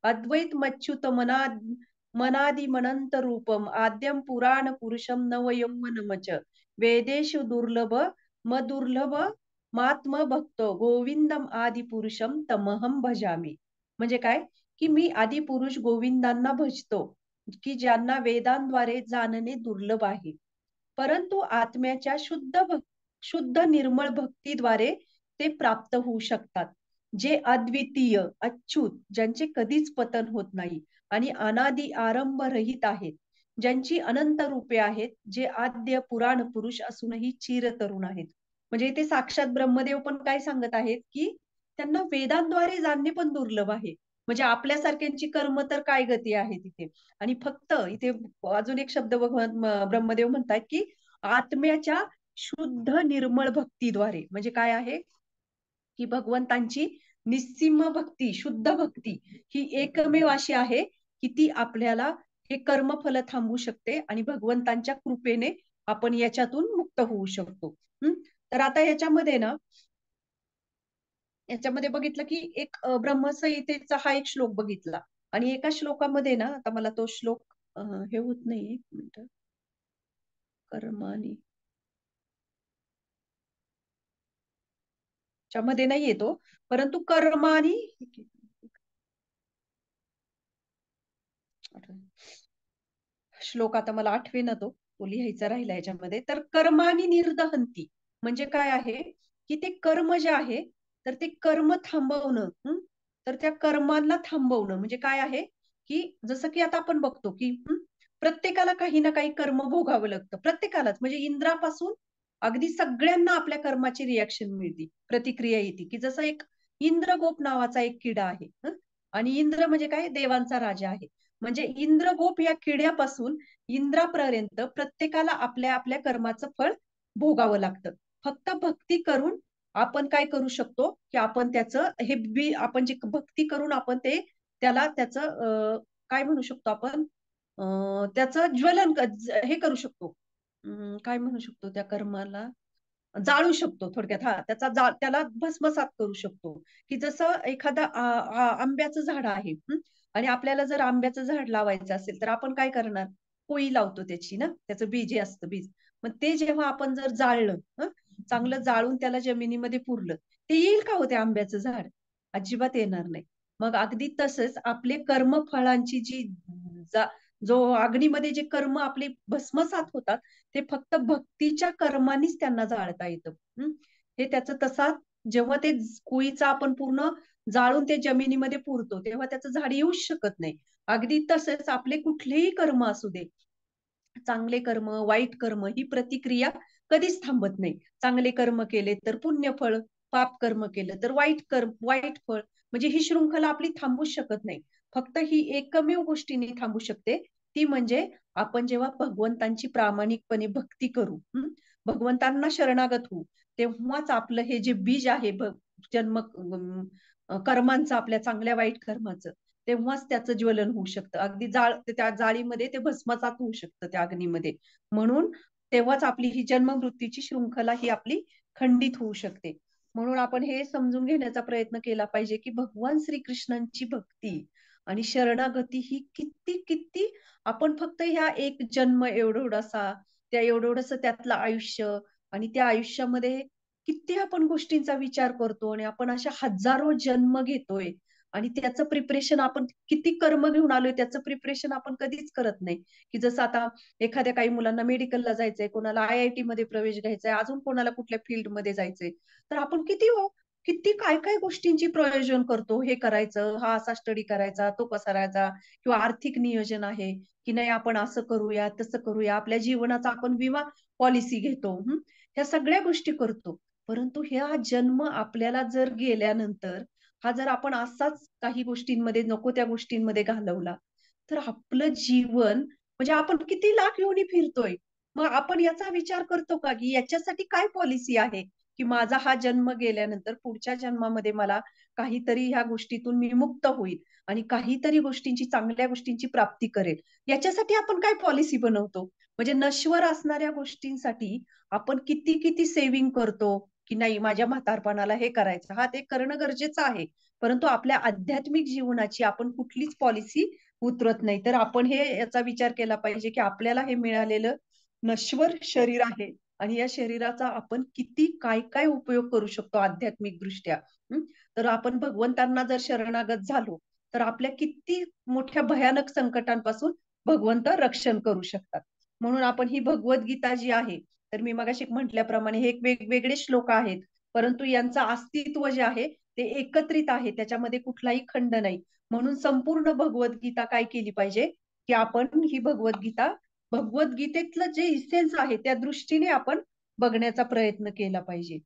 अद्वैत मच्युत मनादि मनंत रूपम आद्यम पुराण पुरुषम नवयौवनमच वेदेषु दुर्लभ दुर्लभ मात्म भक्तो गोविंदम आदि पुरुषम तमहम भजामी. म्हणजे काय, की मी आदि पुरुष गोविंदांना भजतो, की ज्यांना वेदांद्वारे जाणणे दुर्लभ आहे. परंतु आत्म्याच्या शुद्ध निर्मळ भक्तीद्वारे ते प्राप्त होऊ शकतात. जे अद्वितीय, अच्युत, ज्यांचे कधीच पतन होत नाही आणि अनादि आरंभ रहित आहेत, ज्यांची अनंत रूपे आहेत, जे आद्य पुराण पुरुष असूनही चिरतरुण आहेत. म्हणजे इथे साक्षात ब्रह्मदेव पण काय सांगत आहेत, की त्यांना वेदांद्वारे जाणणे पण दुर्लभ आहे. म्हणजे आपल्यासारख्यांची कर्म तर काय गती आहे तिथे. आणि फक्त इथे अजून एक शब्द ब्रह्मदेव म्हणतात, की आत्म्याच्या शुद्ध निर्मळ भक्तीद्वारे. म्हणजे काय आहे, की भगवंतांची निस्सीम भक्ती, शुद्ध भक्ती ही एकमेव अशी आहे, की ती आपल्याला हे कर्मफल थांबवू शकते आणि भगवंतांच्या कृपेने आपण याच्यातून मुक्त होऊ शकतो. तर आता याच्यामध्ये बघितलं, की एक ब्रह्मसंहितेचा हा एक श्लोक बघितला आणि एका श्लोकामध्ये ना, आता मला तो श्लोक हे होत नाही, एक मिनिट. कर्मानी मध्ये नाही येतो, परंतु कर्मानी श्लोक आता मला आठवेना तो लिहायचा राहिला याच्यामध्ये. तर कर्मानी निर्दहंती म्हणजे काय आहे, की ते कर्म जे आहे, तर ते कर्म थांबवणं. तर त्या कर्मांना थांबवणं म्हणजे काय आहे, की जसं की आता आपण बघतो, की प्रत्येकाला काही ना काही कर्म भोगावं लागतं. प्रत्येकालाच म्हणजे इंद्रापासून अगदी सगळ्यांना आपल्या कर्माची रिॲक्शन मिळते, प्रतिक्रिया येते. की जसं एक इंद्रगोप नावाचा एक किडा आहे. आणि इंद्र म्हणजे काय, देवांचा राजा आहे. म्हणजे इंद्रगोप या किड्यापासून इंद्रापर्यंत प्रत्येकाला आपल्या आपल्या कर्माचं फळ भोगावं लागतं. फक्त भक्ती करून आपण काय करू शकतो, की आपण त्याचं हे बी आपण जे भक्ती करून आपण ते त्याला त्याचं काय म्हणू शकतो आपण, त्याचं ज्वलन हे करू शकतो. काय म्हणू शकतो त्या कर्माला, जाळू शकतो थोडक्यात. हा, त्याला भस्मसात करू शकतो. की जसं एखादा आंब्याचं झाड आहे. आणि आपल्याला जर आंब्याचं झाड लावायचं असेल तर आपण काय करणार, पोळी लावतो त्याची ना, त्याचं बीज जे असतं बीज. मग ते जेव्हा आपण जर जाळलं, चांगलं जाळून त्याला जमिनीमध्ये पुरलं, ते येईल का हो आंब्याचं झाड? अजिबात येणार नाही. मग अगदी तसंच आपले कर्मफळांची जो अग्नीमध्ये जे कर्म आपले भस्मसात होतात, ते फक्त भक्तीच्या कर्मानीच त्यांना जाळता येतं. हे त्याचं तसा जेव्हा ते कोळीचा आपण पूर्ण जाळून ते जमिनीमध्ये पुरतो, तेव्हा त्याचं झाड येऊच शकत नाही. अगदी तसंच आपले कुठलेही कर्म असू दे, चांगले कर्म, वाईट कर्म, ही प्रतिक्रिया कधीच थांबत नाही. चांगले कर्म केले तर पुण्यफळ, पाप कर्म केलं तर वाईट फळ. म्हणजे ही शृंखला आपली थांबूच शकत नाही. फक्त ही एकमेव गोष्टीने थांबू शकते, ती म्हणजे आपण जेव्हा भगवंतांची प्रामाणिकपणे भक्ती करू, भगवंतांना शरणागत होऊ, तेव्हाच आपलं हे जे बीज आहे जन्म कर्मांचं, आपल्या चांगल्या वाईट कर्माचं, तेव्हाच त्याचं ज्वलन होऊ शकतं. अगदी त्या जाळीमध्ये ते भस्मसात होऊ शकतं त्या अग्नीमध्ये. म्हणून तेव्हाच आपली ही जन्म मृत्यूची शृंखला ही आपली खंडित होऊ शकते. म्हणून आपण हे समजून घेण्याचा प्रयत्न केला पाहिजे, की भगवान श्रीकृष्णांची भक्ती आणि शरणागती ही किती किती, आपण फक्त ह्या एक जन्म एवढासा, त्या एवढंसं त्यातलं आयुष्य, आणि त्या आयुष्यामध्ये किती आपण गोष्टींचा विचार करतो आणि आपण अशा हजारो जन्म घेतोय आणि त्याचं प्रिपरेशन आपण किती कर्म घेऊन आलोय त्याचं प्रिपरेशन आपण कधीच करत नाही. की जसं आता एखाद्या काही मुलांना मेडिकलला जायचंय, कोणाला IIT मध्ये प्रवेश घ्यायचाय, अजून कोणाला कुठल्या फील्डमध्ये जायचंय, तर आपण किती काय काय गोष्टींची प्रयोजन करतो. हे करायचं, हा असा स्टडी करायचा, तो कसा करायचा, किंवा आर्थिक नियोजन आहे की नाही आपण असं करूया तसं करूया, आपल्या जीवनाचा आपण विमा पॉलिसी घेतो. ह्या सगळ्या गोष्टी करतो. परंतु ह्या जन्म आपल्याला जर गेल्यानंतर हा जर आपण असाच काही गोष्टींमध्ये नको त्या गोष्टींमध्ये घालवला, तर आपलं जीवन म्हणजे आपण किती लाख योनी फिरतोय. मग आपण याचा विचार करतो का की याच्यासाठी काय पॉलिसी आहे, की माझा हा जन्म गेल्यानंतर पुढच्या जन्मामध्ये मला काहीतरी ह्या गोष्टीतून मी मुक्त होईल आणि काहीतरी गोष्टींची चांगल्या गोष्टींची प्राप्ती करेल. याच्यासाठी आपण काय पॉलिसी बनवतो. म्हणजे नश्वर असणाऱ्या गोष्टींसाठी आपण किती किती सेव्हिंग करतो, की नाही माझ्या म्हातारपणाला हे करायचं, हा ते करणं गरजेचं आहे. परंतु आपल्या आध्यात्मिक जीवनाची आपण कुठलीच पॉलिसी उतरत नाही. तर आपण याचा विचार केला पाहिजे की आपल्याला हे मिळालेलं नश्वर शरीर आहे आणि या शरीराचा आपण किती काय काय उपयोग करू शकतो आध्यात्मिक दृष्ट्या. तर आपण भगवंतांना जर शरणागत झालो तर आपल्या किती मोठ्या भयानक संकटांपासून भगवंत रक्षण करू शकतात. म्हणून आपण ही भगवद्गीता जी आहे, तर मी मगाशी म्हटल्याप्रमाणे हे एक वेगवेगळे श्लोक आहेत, परंतु यांचं अस्तित्व जे आहे ते एकत्रित आहे, त्याच्यामध्ये कुठलाही खंड नाही. म्हणून संपूर्ण भगवद्गीता काय केली पाहिजे, की आपण ही भगवद्गीतेतलं जे इसेन्स आहे त्या दृष्टीने आपण बघण्याचा प्रयत्न केला पाहिजे.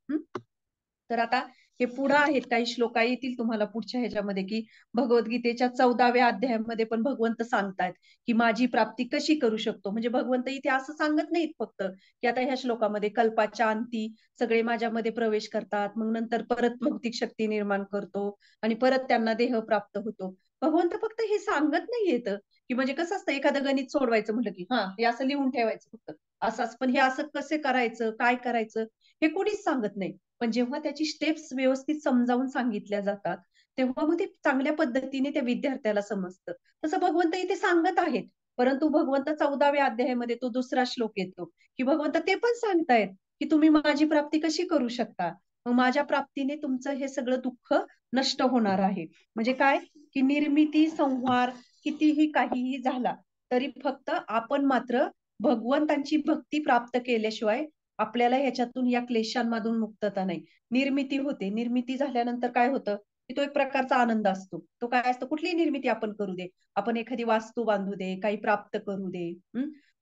तर आता हे पुढे आहेत काही श्लोक येतील तुम्हाला पुढच्या ह्याच्यामध्ये, की भगवद्गीतेच्या 14व्या अध्यायामध्ये पण भगवंत सांगतायत की माझी प्राप्ती कशी करू शकतो. म्हणजे भगवंत इथे असं सांगत नाहीत फक्त की आता ह्या श्लोकामध्ये कल्पाच्या अंती सगळे माझ्यामध्ये प्रवेश करतात, मग नंतर परत भौतिक शक्ती निर्माण करतो आणि परत त्यांना देह प्राप्त होतो. भगवंत फक्त हे सांगत नाहीयेत की म्हणजे कसं असतं एखादं गणित सोडवायचं म्हटलं की हा हे असं लिहून ठेवायचं फक्त असंच, पण हे असं कसे करायचं काय करायचं हे कोणीच सांगत नाही. पण जेव्हा त्याची स्टेप्स व्यवस्थित समजावून सांगितल्या जातात तेव्हा मग ते चांगल्या पद्धतीने त्या विद्यार्थ्याला समजतं. तसं भगवंत इथे सांगत आहेत. परंतु भगवंत 14व्या अध्यायामध्ये तो दुसरा श्लोक येतो की भगवंत ते पण सांगतायत की तुम्ही माझी प्राप्ती कशी करू शकता. मग माझ्या प्राप्तीने तुमचं हे सगळं दुःख नष्ट होणार आहे. म्हणजे काय की निर्मिती संहार कितीही काहीही झाला तरी फक्त आपण मात्र भगवंतांची भक्ती प्राप्त केल्याशिवाय आपल्याला ह्याच्यातून या क्लेशांमधून मुक्तता नाही. निर्मिती होते, निर्मिती झाल्यानंतर काय होतं की तो एक प्रकारचा आनंद असतो. तो काय असतो, कुठलीही निर्मिती आपण करू दे, आपण एखादी वास्तू बांधू दे, काही प्राप्त करू दे,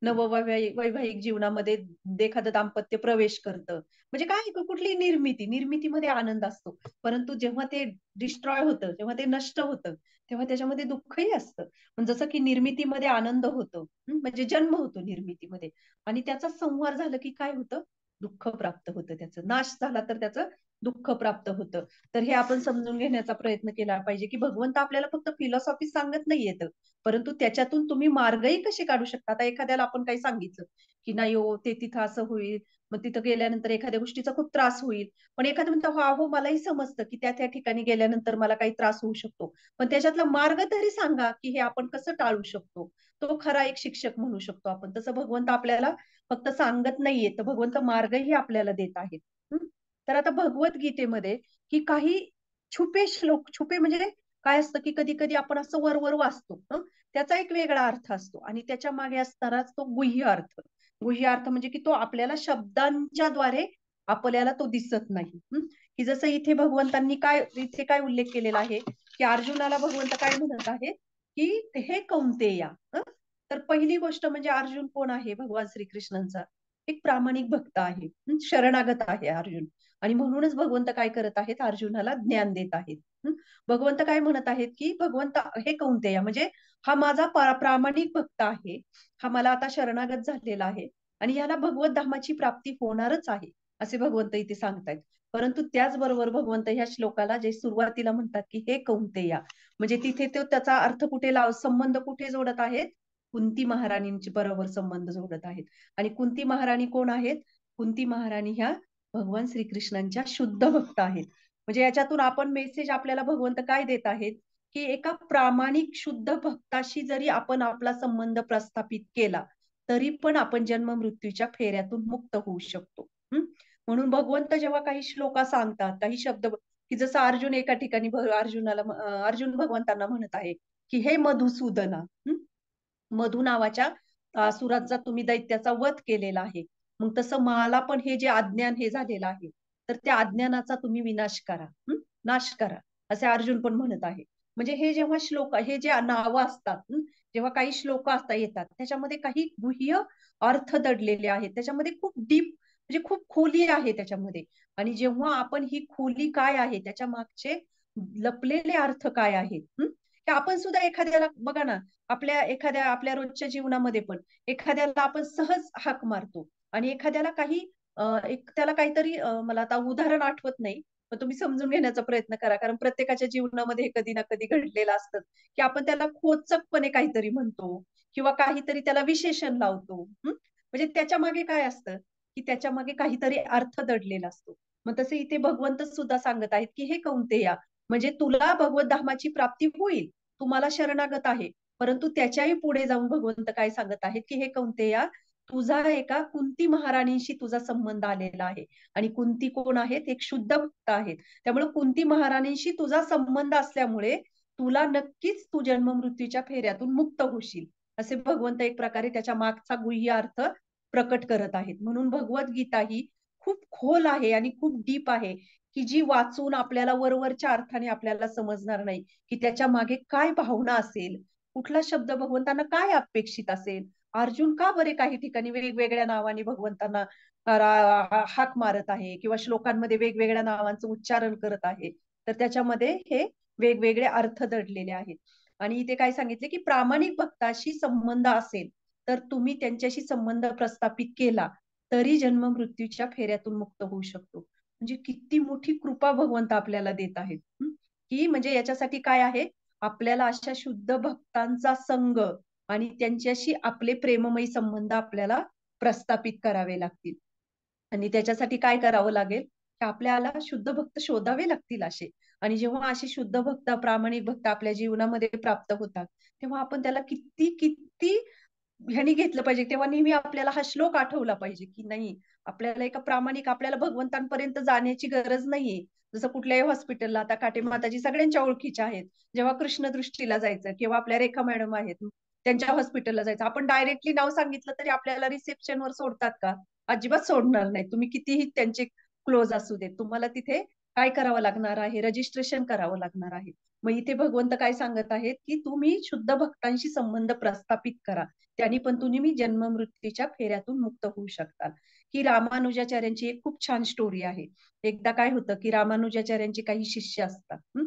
वैवाहिक जीवनामध्ये एखादं दाम्पत्य प्रवेश करतं, म्हणजे काय कुठलीही निर्मितीमध्ये आनंद असतो. परंतु जेव्हा ते डिस्ट्रॉय होतं, जेव्हा ते नष्ट होतं, तेव्हा त्याच्यामध्ये दुःखही असतं. पण जसं की निर्मितीमध्ये आनंद होतो, म्हणजे जन्म होतो निर्मितीमध्ये, आणि त्याचा संहार झाला की काय होतं, दुःख प्राप्त होतं. त्याचं नाश झाला तर त्याचं दुःख प्राप्त होतं. तर हे आपण समजून घेण्याचा प्रयत्न केला पाहिजे की भगवंत आपल्याला फक्त फिलॉसॉफी सांगत नाहीयेत, परंतु त्याच्यातून तुम्ही मार्गही कसे काढू शकता. आता एखाद्याला आपण काही सांगितलं की नाही हो ते तिथं असं होईल, मग तिथं गेल्यानंतर एखाद्या गोष्टीचा खूप त्रास होईल, पण एखादं म्हणतं हो हो मलाही समजतं की त्या त्या ठिकाणी गेल्यानंतर मला काही त्रास होऊ शकतो, पण त्याच्यातला मार्ग तरी सांगा की हे आपण कसं टाळू शकतो. तो खरा एक शिक्षक म्हणू शकतो आपण. तसं भगवंत आपल्याला फक्त सांगत नाहीये, तर भगवंत मार्गही आपल्याला देत आहेत. तर आता भगवद्गीतेमध्ये की काही छुपे श्लोक, छुपे म्हणजे काय असतं की कधी कधी आपण असं वरवर वाचतो, त्याचा एक वेगळा अर्थ असतो आणि त्याच्या मागे असणाराच तो गुह्य अर्थ. गुह्य अर्थ म्हणजे की तो आपल्याला शब्दांच्या द्वारे आपल्याला तो दिसत नाही. की जसं इथे भगवंतांनी इथे काय उल्लेख केलेला आहे की अर्जुनाला भगवंत काय म्हणत आहे की हे कौंतेया. तर पहिली गोष्ट म्हणजे अर्जुन कोण आहे, भगवान श्रीकृष्णांचा एक प्रामाणिक भक्त आहे, शरणागत आहे अर्जुन. आणि म्हणूनच भगवंत काय करत आहेत, अर्जुनाला ज्ञान देत आहेत. भगवंत काय म्हणत आहेत की भगवंत हे कौंतेय म्हणजे हा माझा प्रामाणिक भक्त आहे, हा मला आता शरणागत झालेला आहे आणि याला भगवत धामाची प्राप्ती होणारच आहे, असे भगवंत इथे सांगतायत. परंतु त्याचबरोबर भगवंत ह्या श्लोकाला जे सुरुवातीला म्हणतात की हे कौंतेया, म्हणजे तिथे तो त्याचा अर्थ कुठे संबंध कुठे जोडत आहेत, कुंती महाराणींची बरोबर संबंध जोडत आहेत. आणि कुंती महाराणी कोण आहेत, कुंती महाराणी ह्या भगवान श्रीकृष्णांच्या शुद्ध भक्त आहेत. म्हणजे याच्यातून आपण मेसेज आपल्याला भगवंत काय देत आहेत की एका प्रामाणिक शुद्ध भक्ताशी जरी आपण आपला संबंध प्रस्थापित केला तरी पण आपण जन्म मृत्यूच्या फेऱ्यातून मुक्त होऊ शकतो. म्हणून भगवंत जेव्हा काही श्लोका सांगतात, काही शब्द की जसं अर्जुन एका ठिकाणी अर्जुन भगवंतांना म्हणत आहे की हे मधुसूदना, मधु नावाच्या असुराचा तुम्ही दैत्याचा वध केलेला आहे. मग तसं मला पण हे जे अज्ञान हे झालेलं आहे, तर त्या अज्ञानाचा तुम्ही विनाश करा, नाश करा, असे अर्जुन पण म्हणत आहे. म्हणजे हे जेव्हा श्लोक, हे जे नावं असतात, जेव्हा काही श्लोक असता येतात, त्याच्यामध्ये काही गुह्य अर्थ दडलेले आहेत, त्याच्यामध्ये खूप डीप, म्हणजे खूप खोली आहे त्याच्यामध्ये. आणि जेव्हा आपण ही खोली काय आहे, त्याच्या मागचे लपलेले अर्थ काय आहेत, की आपण सुद्धा एखाद्याला बघा ना, आपल्या रोजच्या जीवनामध्ये पण एखाद्याला आपण सहज हाक मारतो, आणि एखाद्याला त्याला काहीतरी, मला आता उदाहरण आठवत नाही, पण तुम्ही समजून घेण्याचा प्रयत्न करा, कारण प्रत्येकाच्या जीवनामध्ये हे कधी ना कधी घडलेलं असतं, की आपण त्याला खोचकपणे काहीतरी म्हणतो किंवा काहीतरी त्याला विशेषण लावतो. म्हणजे त्याच्या मागे काय असतं, की त्याच्या मागे काहीतरी अर्थ दडलेला असतो. मग तसे इथे भगवंत सुद्धा सांगत आहेत की हे कौंतेया, म्हणजे तुला भगवत धामाची प्राप्ती होईल, तुम्हाला शरणागत आहे, परंतु त्याच्याही पुढे जाऊन भगवंत काय सांगत आहेत की हे कौंतेया, तुझा एका कुंती महाराणींशी तुझा संबंध आलेला आहे. आणि कुंती कोण आहेत? एक शुद्ध भक्त आहेत. त्यामुळे कुंती महाराणींशी तुझा संबंध असल्यामुळे तुला नक्कीच तू जन्ममृत्यूच्या फेऱ्यातून मुक्त होशील, असे भगवंत एक प्रकारे त्याच्या मागचा गुह्य अर्थ प्रकट करत आहेत. म्हणून भगवद्गीता ही खूप खोल आहे आणि खूप डीप आहे, की जी वाचून आपल्याला वरवरच्या अर्थाने आपल्याला समजणार नाही, की त्याच्या मागे काय भावना असेल, कुठला शब्द भगवंतांना काय अपेक्षित असेल. अर्जुन का बरे काही ठिकाणी वेगवेगळ्या नावाने भगवंतांना हाक मारत आहे किंवा श्लोकांमध्ये वेगवेगळ्या नावांचं उच्चारण करत आहे, तर त्याच्यामध्ये हे वेगवेगळे अर्थ दडलेले आहेत. आणि इथे काय सांगितले, की प्रामाणिक भक्ताशी संबंध असेल तर तुम्ही त्यांच्याशी संबंध प्रस्थापित केला तरी जन्म मृत्यूच्या फेऱ्यातून मुक्त होऊ शकतो. म्हणजे किती मोठी कृपा भगवंत आपल्याला देत आहेत, की म्हणजे याच्यासाठी काय आहे, आपल्याला अशा शुद्ध भक्तांचा संग आणि त्यांच्याशी आपले प्रेममयी संबंध आपल्याला प्रस्थापित करावे लागतील. आणि त्याच्यासाठी काय करावं लागेल, की आपल्याला शुद्ध भक्त शोधावे लागतील असे. आणि जेव्हा असे शुद्ध भक्त, प्रामाणिक भक्त आपल्या जीवनामध्ये प्राप्त होतात, तेव्हा आपण त्याला किती किती ह्यानी घेतलं पाहिजे. तेव्हा नेहमी आपल्याला हा श्लोक आठवला पाहिजे, की नाही, आपल्याला एका प्रामाणिक, आपल्याला भगवंतांपर्यंत जाण्याची गरज नाहीये. जसं कुठल्याही हॉस्पिटलला आता काटे माताजी सगळ्यांच्या ओळखीच्या आहेत. जेव्हा कृष्ण दृष्टीला जायचं किंवा आपल्या रेखा मॅडम आहेत, त्यांच्या हॉस्पिटलला जायचं, आपण डायरेक्टली नाव सांगितलं तरी आपल्याला रिसेप्शनवर सोडतात का? अजिबात सोडणार नाही. तुम्ही कितीही त्यांचे क्लोज असू देत, तुम्हाला तिथे काय करावं लागणार आहे, रजिस्ट्रेशन करावं लागणार आहे. मग इथे भगवंत काय सांगत आहेत, की तुम्ही शुद्ध भक्तांशी संबंध प्रस्थापित करा, त्यांनी पण तुम्ही जन्म मृत्यूच्या फेऱ्यातून मुक्त होऊ शकता. ही रामानुजाचार्यांची एक खूप छान स्टोरी आहे. एकदा काय होतं, की रामानुजाचार्यांचे काही शिष्य असतात,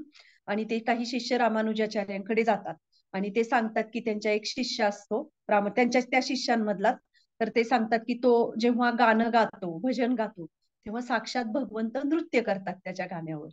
आणि ते काही शिष्य रामानुजाचार्यांकडे जातात आणि ते सांगतात की त्यांच्या एक शिष्य असतो त्यांच्या त्या शिष्यांमधला, तर ते सांगतात की तो जेव्हा गाणं गातो, भजन गातो, तेव्हा साक्षात भगवंत नृत्य करतात त्याच्या गाण्यावर.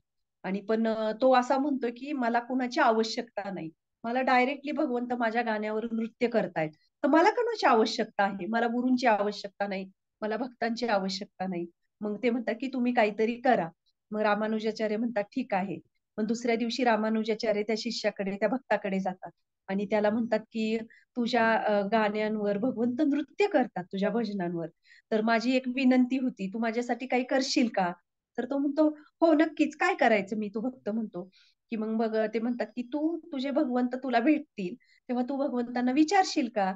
आणि पण तो असा म्हणतो की मला कुणाची आवश्यकता नाही, मला डायरेक्टली भगवंत माझ्या गाण्यावर नृत्य करतायत, तर मला कोणाची आवश्यकता आहे, मला गुरूंची आवश्यकता नाही, मला भक्तांची आवश्यकता नाही. मग ते म्हणतात की तुम्ही काहीतरी करा. मग रामानुजाचार्य म्हणतात ठीक आहे. मग दुसऱ्या दिवशी रामानुजाचार्य त्या शिष्याकडे, त्या भक्ताकडे जातात आणि त्याला म्हणतात की तुझ्या गाण्यांवर भगवंत नृत्य करतात, तुझ्या भजनांवर, तर माझी एक विनंती होती, तू माझ्यासाठी काही करशील का? तर तो म्हणतो हो नक्कीच, काय करायचं मी, तो भक्त म्हणतो की मग बघ, ते म्हणतात की तुझे भगवंत तुला भेटतील तेव्हा तू भगवंतांना विचारशील का,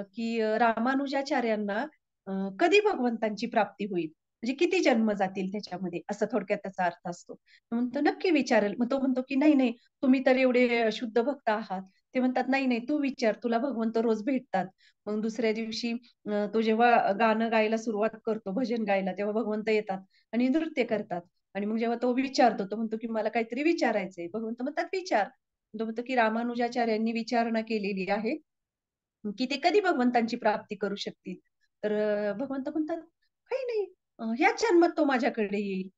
की रामानुजाचार्यांना कधी भगवंतांची प्राप्ती होईल, म्हणजे किती जन्म जातील त्याच्यामध्ये, असं थोडक्यात त्याचा अर्थ असतो. तो म्हणतो नक्की विचारेल. मग तो म्हणतो की नाही नाही, तुम्ही तर एवढे शुद्ध भक्त आहात. ते म्हणतात नाही नाही, तू विचार, तुला भगवंत रोज भेटतात. मग दुसऱ्या दिवशी तो जेव्हा गाणं गायला सुरुवात करतो, भजन गायला, तेव्हा भगवंत येतात आणि नृत्य करतात. आणि मग जेव्हा तो विचारतो, तो म्हणतो की मला काहीतरी विचारायचंय, भगवंत म्हणतात विचार. तो म्हणतो की रामानुजाचार्यांनी विचारणा केलेली आहे की ते कधी भगवंतांची प्राप्ती करू शकतील. तर भगवंत म्हणतात काही नाही, ह्याच जन्मात तो माझ्याकडे येईल.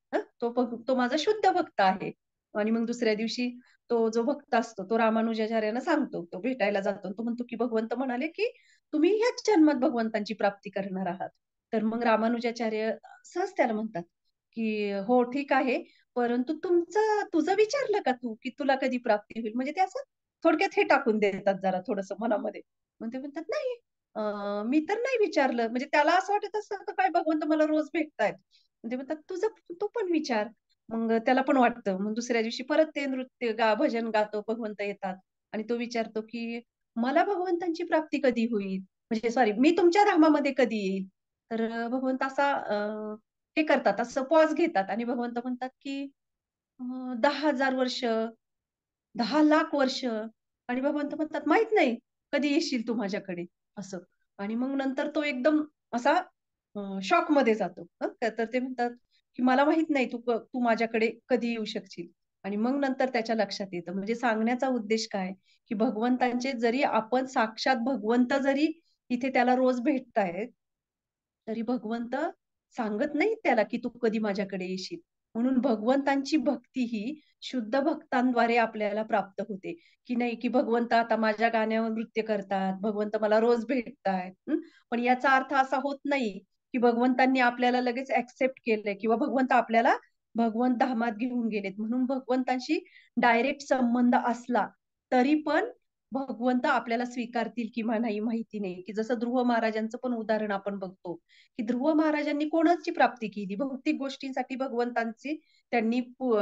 तो माझा शुद्ध भक्त आहे. आणि मग दुसऱ्या दिवशी तो जो भक्त असतो तो रामानुजाचार्यांना सांगतो, तो भेटायला जातो, तो म्हणतो की भगवंत म्हणाले की तुम्ही ह्याच जन्मात भगवंतांची प्राप्ती करणार आहात. तर मग रामानुजाचार्य सहज त्याला म्हणतात की हो ठीक आहे, परंतु तुझं विचारलं का तू, की तुला कधी प्राप्ती होईल, म्हणजे ते असं थोडक्यात हे टाकून देतात जरा थोडस मनामध्ये. मग ते म्हणतात नाही, मी तर नाही विचारलं, म्हणजे त्याला असं वाटत असतं काय भगवंत मला रोज भेटतायत. ते म्हणतात तुझं तू पण विचार. मग त्याला पण वाटतं. मग दुसऱ्या दिवशी परत ते नृत्य भजन गातो, भगवंत येतात आणि तो विचारतो, की मला भगवंतांची प्राप्ती कधी होईल? म्हणजे सॉरी, मी तुमच्या धामामध्ये कधी येईल? तर भगवंत असा हे करतात, असं पॉज घेतात आणि भगवंत म्हणतात, की 10,000 वर्ष, 10,00,000 वर्ष. आणि भगवंत म्हणतात, माहित नाही कधी येशील तू माझ्याकडे, असं. आणि मग नंतर तो एकदम असा शॉक मध्ये जातो. तर ते म्हणतात, की मला माहित नाही तू माझ्याकडे कधी येऊ शकशील. आणि मग नंतर त्याच्या लक्षात येतं. म्हणजे सांगण्याचा उद्देश काय, की भगवंतांचे जरी आपण साक्षात भगवंत जरी इथे त्याला रोज भेटतायत, तरी भगवंत सांगत नाही त्याला, की तू कधी माझ्याकडे येशील. म्हणून भगवंतांची भक्ती ही शुद्ध भक्तांद्वारे आपल्याला प्राप्त होते, की नाही की भगवंत आता माझ्या गाण्यावर नृत्य करतात, भगवंत मला रोज भेटतायत. पण याचा अर्थ असा होत नाही, की भगवंतांनी आपल्याला लगेच ऍक्सेप्ट केलंय किंवा भगवंत आपल्याला भगवंत धामात घेऊन गेलेत. म्हणून भगवंतांशी डायरेक्ट संबंध असला तरी पण भगवंत आपल्याला स्वीकारतील किंवा नाही माहिती नाही. की जसं ध्रुव महाराजांचं पण उदाहरण आपण बघतो, की ध्रुव महाराजांनी कोणाची प्राप्ती केली? भौतिक गोष्टींसाठी भगवंतांची त्यांनी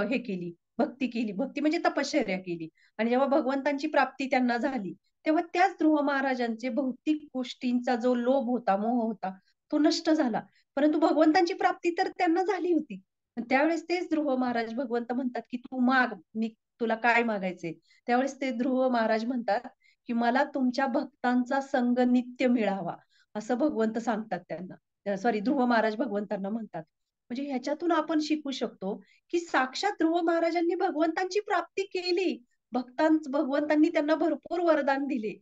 हे केली, भक्ती केली. भक्ती म्हणजे तपश्चर्या केली. आणि जेव्हा भगवंतांची प्राप्ती त्यांना झाली, तेव्हा त्याच ध्रुव महाराजांचे भौतिक गोष्टींचा जो लोभ होता, मोह होता, तो नष्ट झाला. परंतु भगवंतांची प्राप्ती तर त्यांना झाली होती. त्यावेळेस तेच ध्रुव महाराज भगवंत म्हणतात, की तू माग, मी तुला काय मागायचे? त्यावेळेस ते ध्रुव महाराज म्हणतात, की मला तुमच्या भक्तांचा संग नित्य मिळावा, असं भगवंत सांगतात त्यांना. सॉरी, ध्रुव महाराज भगवंतांना म्हणतात. म्हणजे ह्याच्यातून आपण शिकू शकतो, की साक्षात ध्रुव महाराजांनी भगवंतांची प्राप्ती केली. भगवंतांनी त्यांना भरपूर वरदान दिले.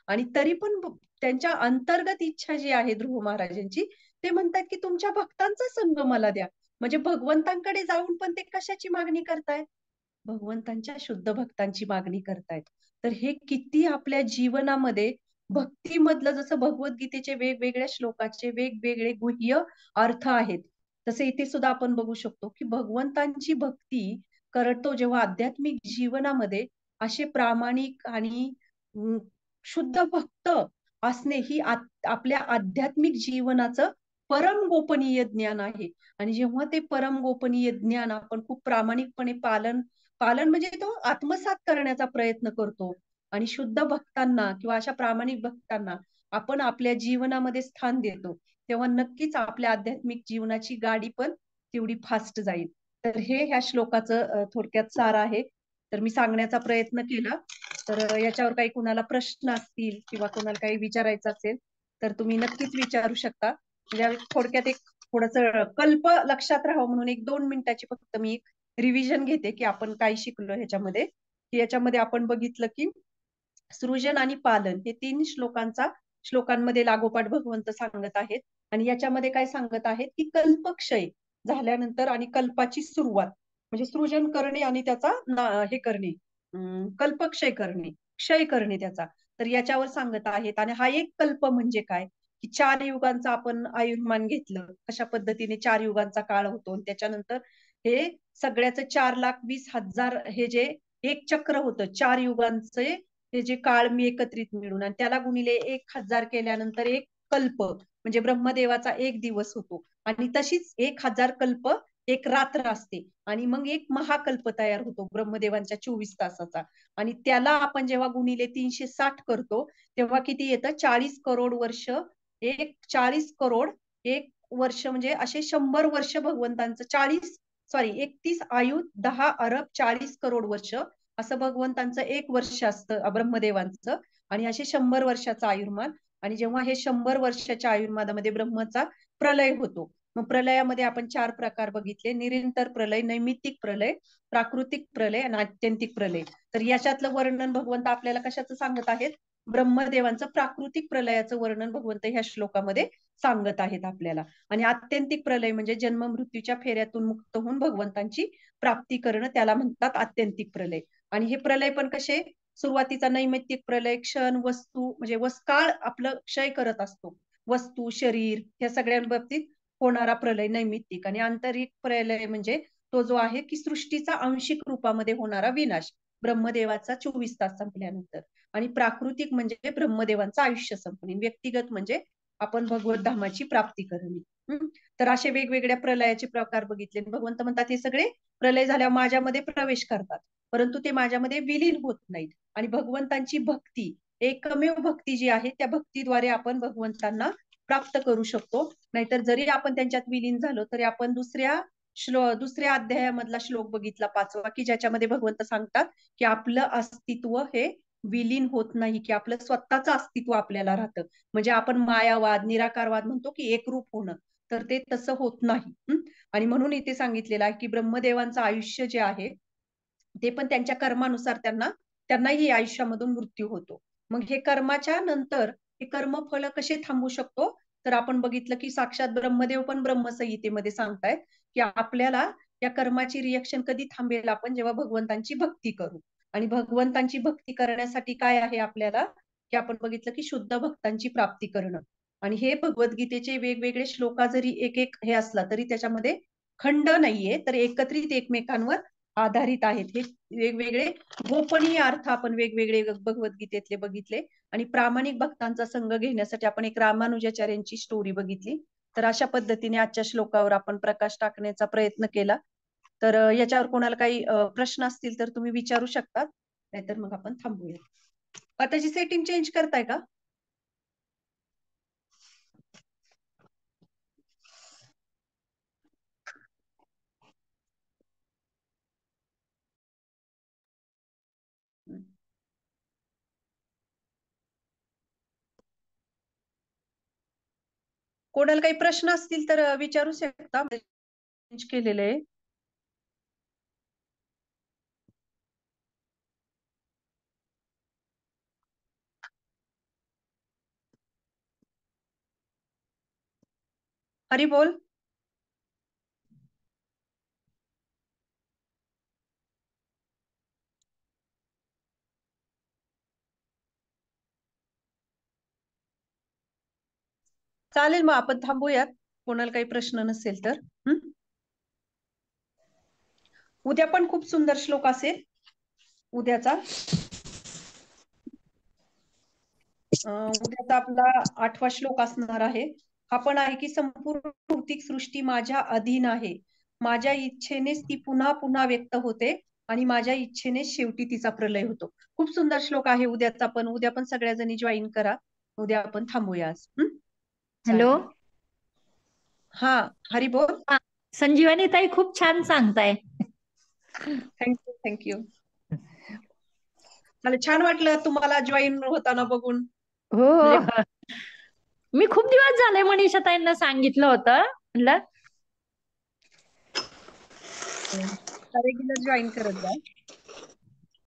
आणि तरी पण त्यांच्या अंतर्गत इच्छा जी आहे ध्रुव महाराजांची, ते म्हणतात, की तुमच्या भक्तांचा संग मला द्या. म्हणजे भगवंतांकडे जाऊन पण ते कशाची मागणी करतायत? भगवंतांच्या शुद्ध भक्तांची मागणी करतायत. तर हे किती आपल्या जीवनामध्ये भक्तीमधलं, जसं भगवद्गीतेचे वेगवेगळ्या श्लोकाचे वेगवेगळे गुह्य अर्थ आहेत, तसे इथे सुद्धा आपण बघू शकतो, की भगवंतांची भक्ती करतो जेव्हा आध्यात्मिक जीवनामध्ये, असे प्रामाणिक आणि शुद्ध भक्त असणे ही आपल्या आध्यात्मिक जीवनाचं परम गोपनीय ज्ञान आहे. आणि जेव्हा ते परम गोपनीय ज्ञान आपण खूप प्रामाणिकपणे पालन पालन म्हणजे तो आत्मसात करण्याचा प्रयत्न करतो, आणि शुद्ध भक्तांना किंवा अशा प्रामाणिक भक्तांना आपण आपल्या जीवनामध्ये स्थान देतो, तेव्हा नक्कीच आपल्या आध्यात्मिक जीवनाची गाडी पण तेवढी फास्ट जाईल. तर हे ह्या श्लोकाचं थोडक्यात सार आहे. तर मी सांगण्याचा प्रयत्न केला. तर याच्यावर काही कुणाला प्रश्न असतील किंवा कुणाला काही विचारायचं असेल, तर तुम्ही नक्कीच विचारू शकता. म्हणजे थोडक्यात एक थोडस कल्प लक्षात राहावं म्हणून एक 2 मिनिटाची फक्त मी रिव्हिजन घेते, की आपण काय शिकलो ह्याच्यामध्ये. की याच्यामध्ये आपण बघितलं, की सृजन आणि पालन हे 3 श्लोकांमध्ये लागोपाठ भगवंत सांगत आहेत. आणि याच्यामध्ये काय सांगत आहेत, की कल्पक्षय झाल्यानंतर आणि कल्पाची सुरुवात म्हणजे सृजन करणे आणि त्याचा हे करणे, कल्पक्षय करणे, क्षय करणे त्याचा. तर याच्यावर सांगत आहेत. आणि हा एक कल्प म्हणजे काय, की 4 युगांचा आपण आयुर्मान घेतलं, कशा पद्धतीने 4 युगांचा काळ होतो. आणि त्याच्यानंतर हे सगळ्याचं 4,20,000 हे जे एक चक्र होतं 4 युगांचे, हे जे काळ मी एकत्रित मिळून आणि त्याला गुणिले 1,000 केल्यानंतर एक कल्प म्हणजे ब्रह्मदेवाचा एक दिवस होतो. आणि तशीच 1,000 कल्प एक रात्र असते. आणि मग एक महाकल्प तयार होतो ब्रह्मदेवांच्या 24 तासाचा. आणि त्याला आपण जेव्हा गुणिले 360 करतो, तेव्हा किती येतं? 40 करोड वर्ष. 40 करोड एक वर्ष म्हणजे असे 100 वर्ष भगवंतांचं 31 आयु 10 अरब 40 करोड वर्ष असं भगवंतांचं एक वर्ष असतं ब्रह्मदेवांचं. आणि असे 100 वर्षाचं आयुर्मान. आणि जेव्हा हे 100 वर्षाच्या आयुर्मानामध्ये ब्रह्मचा प्रलय होतो, मग प्रलयामध्ये आपण 4 प्रकार बघितले: निरंतर प्रलय, नैमित्तिक प्रलय, प्राकृतिक प्रलय आणि आत्यंतिक प्रलय. तर याच्यातलं वर्णन भगवंत आपल्याला कशाचं सांगत आहेत? ब्रह्मदेवांचं प्राकृतिक प्रलयाचं वर्णन भगवंत ह्या श्लोकामध्ये सांगत आहेत आपल्याला. आणि आत्यंतिक प्रलय म्हणजे जन्म मृत्यूच्या फेऱ्यातून मुक्त होऊन भगवंतांची प्राप्ती करणं, त्याला म्हणतात आत्यंतिक प्रलय. आणि हे प्रलय पण कसे? सुरुवातीचा नैमित्तिक प्रलय, क्षण वस्तू म्हणजे काळ आपलं क्षय करत असतो, वस्तू शरीर ह्या सगळ्यांबाबतीत होणारा प्रलय नैमित्तिक. आणि आंतरिक प्रलय म्हणजे तो जो आहे, की सृष्टीचा आंशिक रूपामध्ये होणारा विनाश ब्रह्मदेवाचा 24 तास संपल्यानंतर. आणि प्राकृतिक म्हणजे ब्रह्मदेवांचं आयुष्य संपणे. व्यक्तिगत म्हणजे आपण भगवत धामाची प्राप्ती करणे. हम्म. तर असे वेगवेगळ्या प्रलयाचे प्रकार बघितले. भगवंत म्हणतात हे सगळे प्रलय झाल्यावर माझ्यामध्ये प्रवेश करतात, परंतु ते माझ्यामध्ये विलीन होत नाहीत. आणि भगवंतांची भक्ती, एकमेव भक्ती जी आहे त्या भक्तीद्वारे आपण भगवंतांना प्राप्त करू शकतो. नाहीतर जरी आपण त्यांच्यात विलीन झालो तरी आपण दुसऱ्या अध्यायामधला श्लोक बघितला 5वा, की ज्याच्यामध्ये भगवंत सांगतात की आपलं अस्तित्व हे विलीन होत नाही, की आपलं स्वतःचं अस्तित्व आपल्याला राहतं. म्हणजे आपण मायावाद, निराकारवाद म्हणतो की एकरूप होणं, तर ते तसं होत नाही. आणि म्हणून इथे सांगितलेलं आहे की ब्रह्मदेवांचं आयुष्य जे आहे ते पण त्यांच्या कर्मानुसार त्यांनाही आयुष्यामधून मृत्यू होतो. मग हे कर्माच्या नंतर हे कर्मफल कसे थांबू शकतो, तर आपण बघितलं की साक्षात ब्रह्मदेव पण ब्रह्मसंहितेमध्ये सांगतायत की आपल्याला या कर्माची रिएक्शन कधी थांबेल, आपण जेव्हा भगवंतांची भक्ती करू. आणि भगवंतांची भक्ती करण्यासाठी काय आहे आपल्याला, की आपण बघितलं की शुद्ध भक्तांची प्राप्ती करणं. आणि हे भगवद्गीतेचे वेगवेगळे श्लोका जरी एक एक हे असला तरी त्याच्यामध्ये खंड नाहीये, तर एकत्रित एकमेकांवर आधारित आहेत. हे वेगवेगळे गोपनीय अर्थ आपण वेगवेगळे भगवद्गीतेतले बघितले. आणि प्रामाणिक भक्तांचा संघ घेण्यासाठी आपण एक रामानुजाचार्यांची स्टोरी बघितली. तर अशा पद्धतीने आजच्या श्लोकावर आपण प्रकाश टाकण्याचा प्रयत्न केला. तर याच्यावर कोणाला काही प्रश्न असतील तर तुम्ही विचारू शकता, नाहीतर मग आपण थांबूया. आताची सेटिंग चेंज करताय का? कोणाला काही प्रश्न असतील तर विचारू शकता. चेंज केलेलं आहे. हरी बोल. चालेल, मग आपण थांबूयात, कोणाला काही प्रश्न नसेल तर. उद्या पण खूप सुंदर श्लोक असेल उद्याचा. उद्याचा आपला 8वा श्लोक असणार आहे. हा पण आहे की संपूर्ण भौतिक सृष्टी माझ्या अधीन आहे, माझ्या इच्छेनेच ती पुन्हा पुन्हा व्यक्त होते आणि माझ्या इच्छेने शेवटी तिचा प्रलय होतो. खूप सुंदर श्लोक आहे उद्याचा पण. उद्या पण सगळ्या जणी जॉईन करा. उद्या आपण थांबूया आज. हॅलो. चालेल. हा, हरी बोल. संजीवनी ताई खूप छान सांगताय. Thank you thank you. मला छान वाटलं तुम्हाला जॉईन होताना बघून. हो, म्हणजे मी खूप दिवस झाले मनीषा ताईंना सांगितलं होतं, म्हणलं रेग्युलर जॉईन करत जा.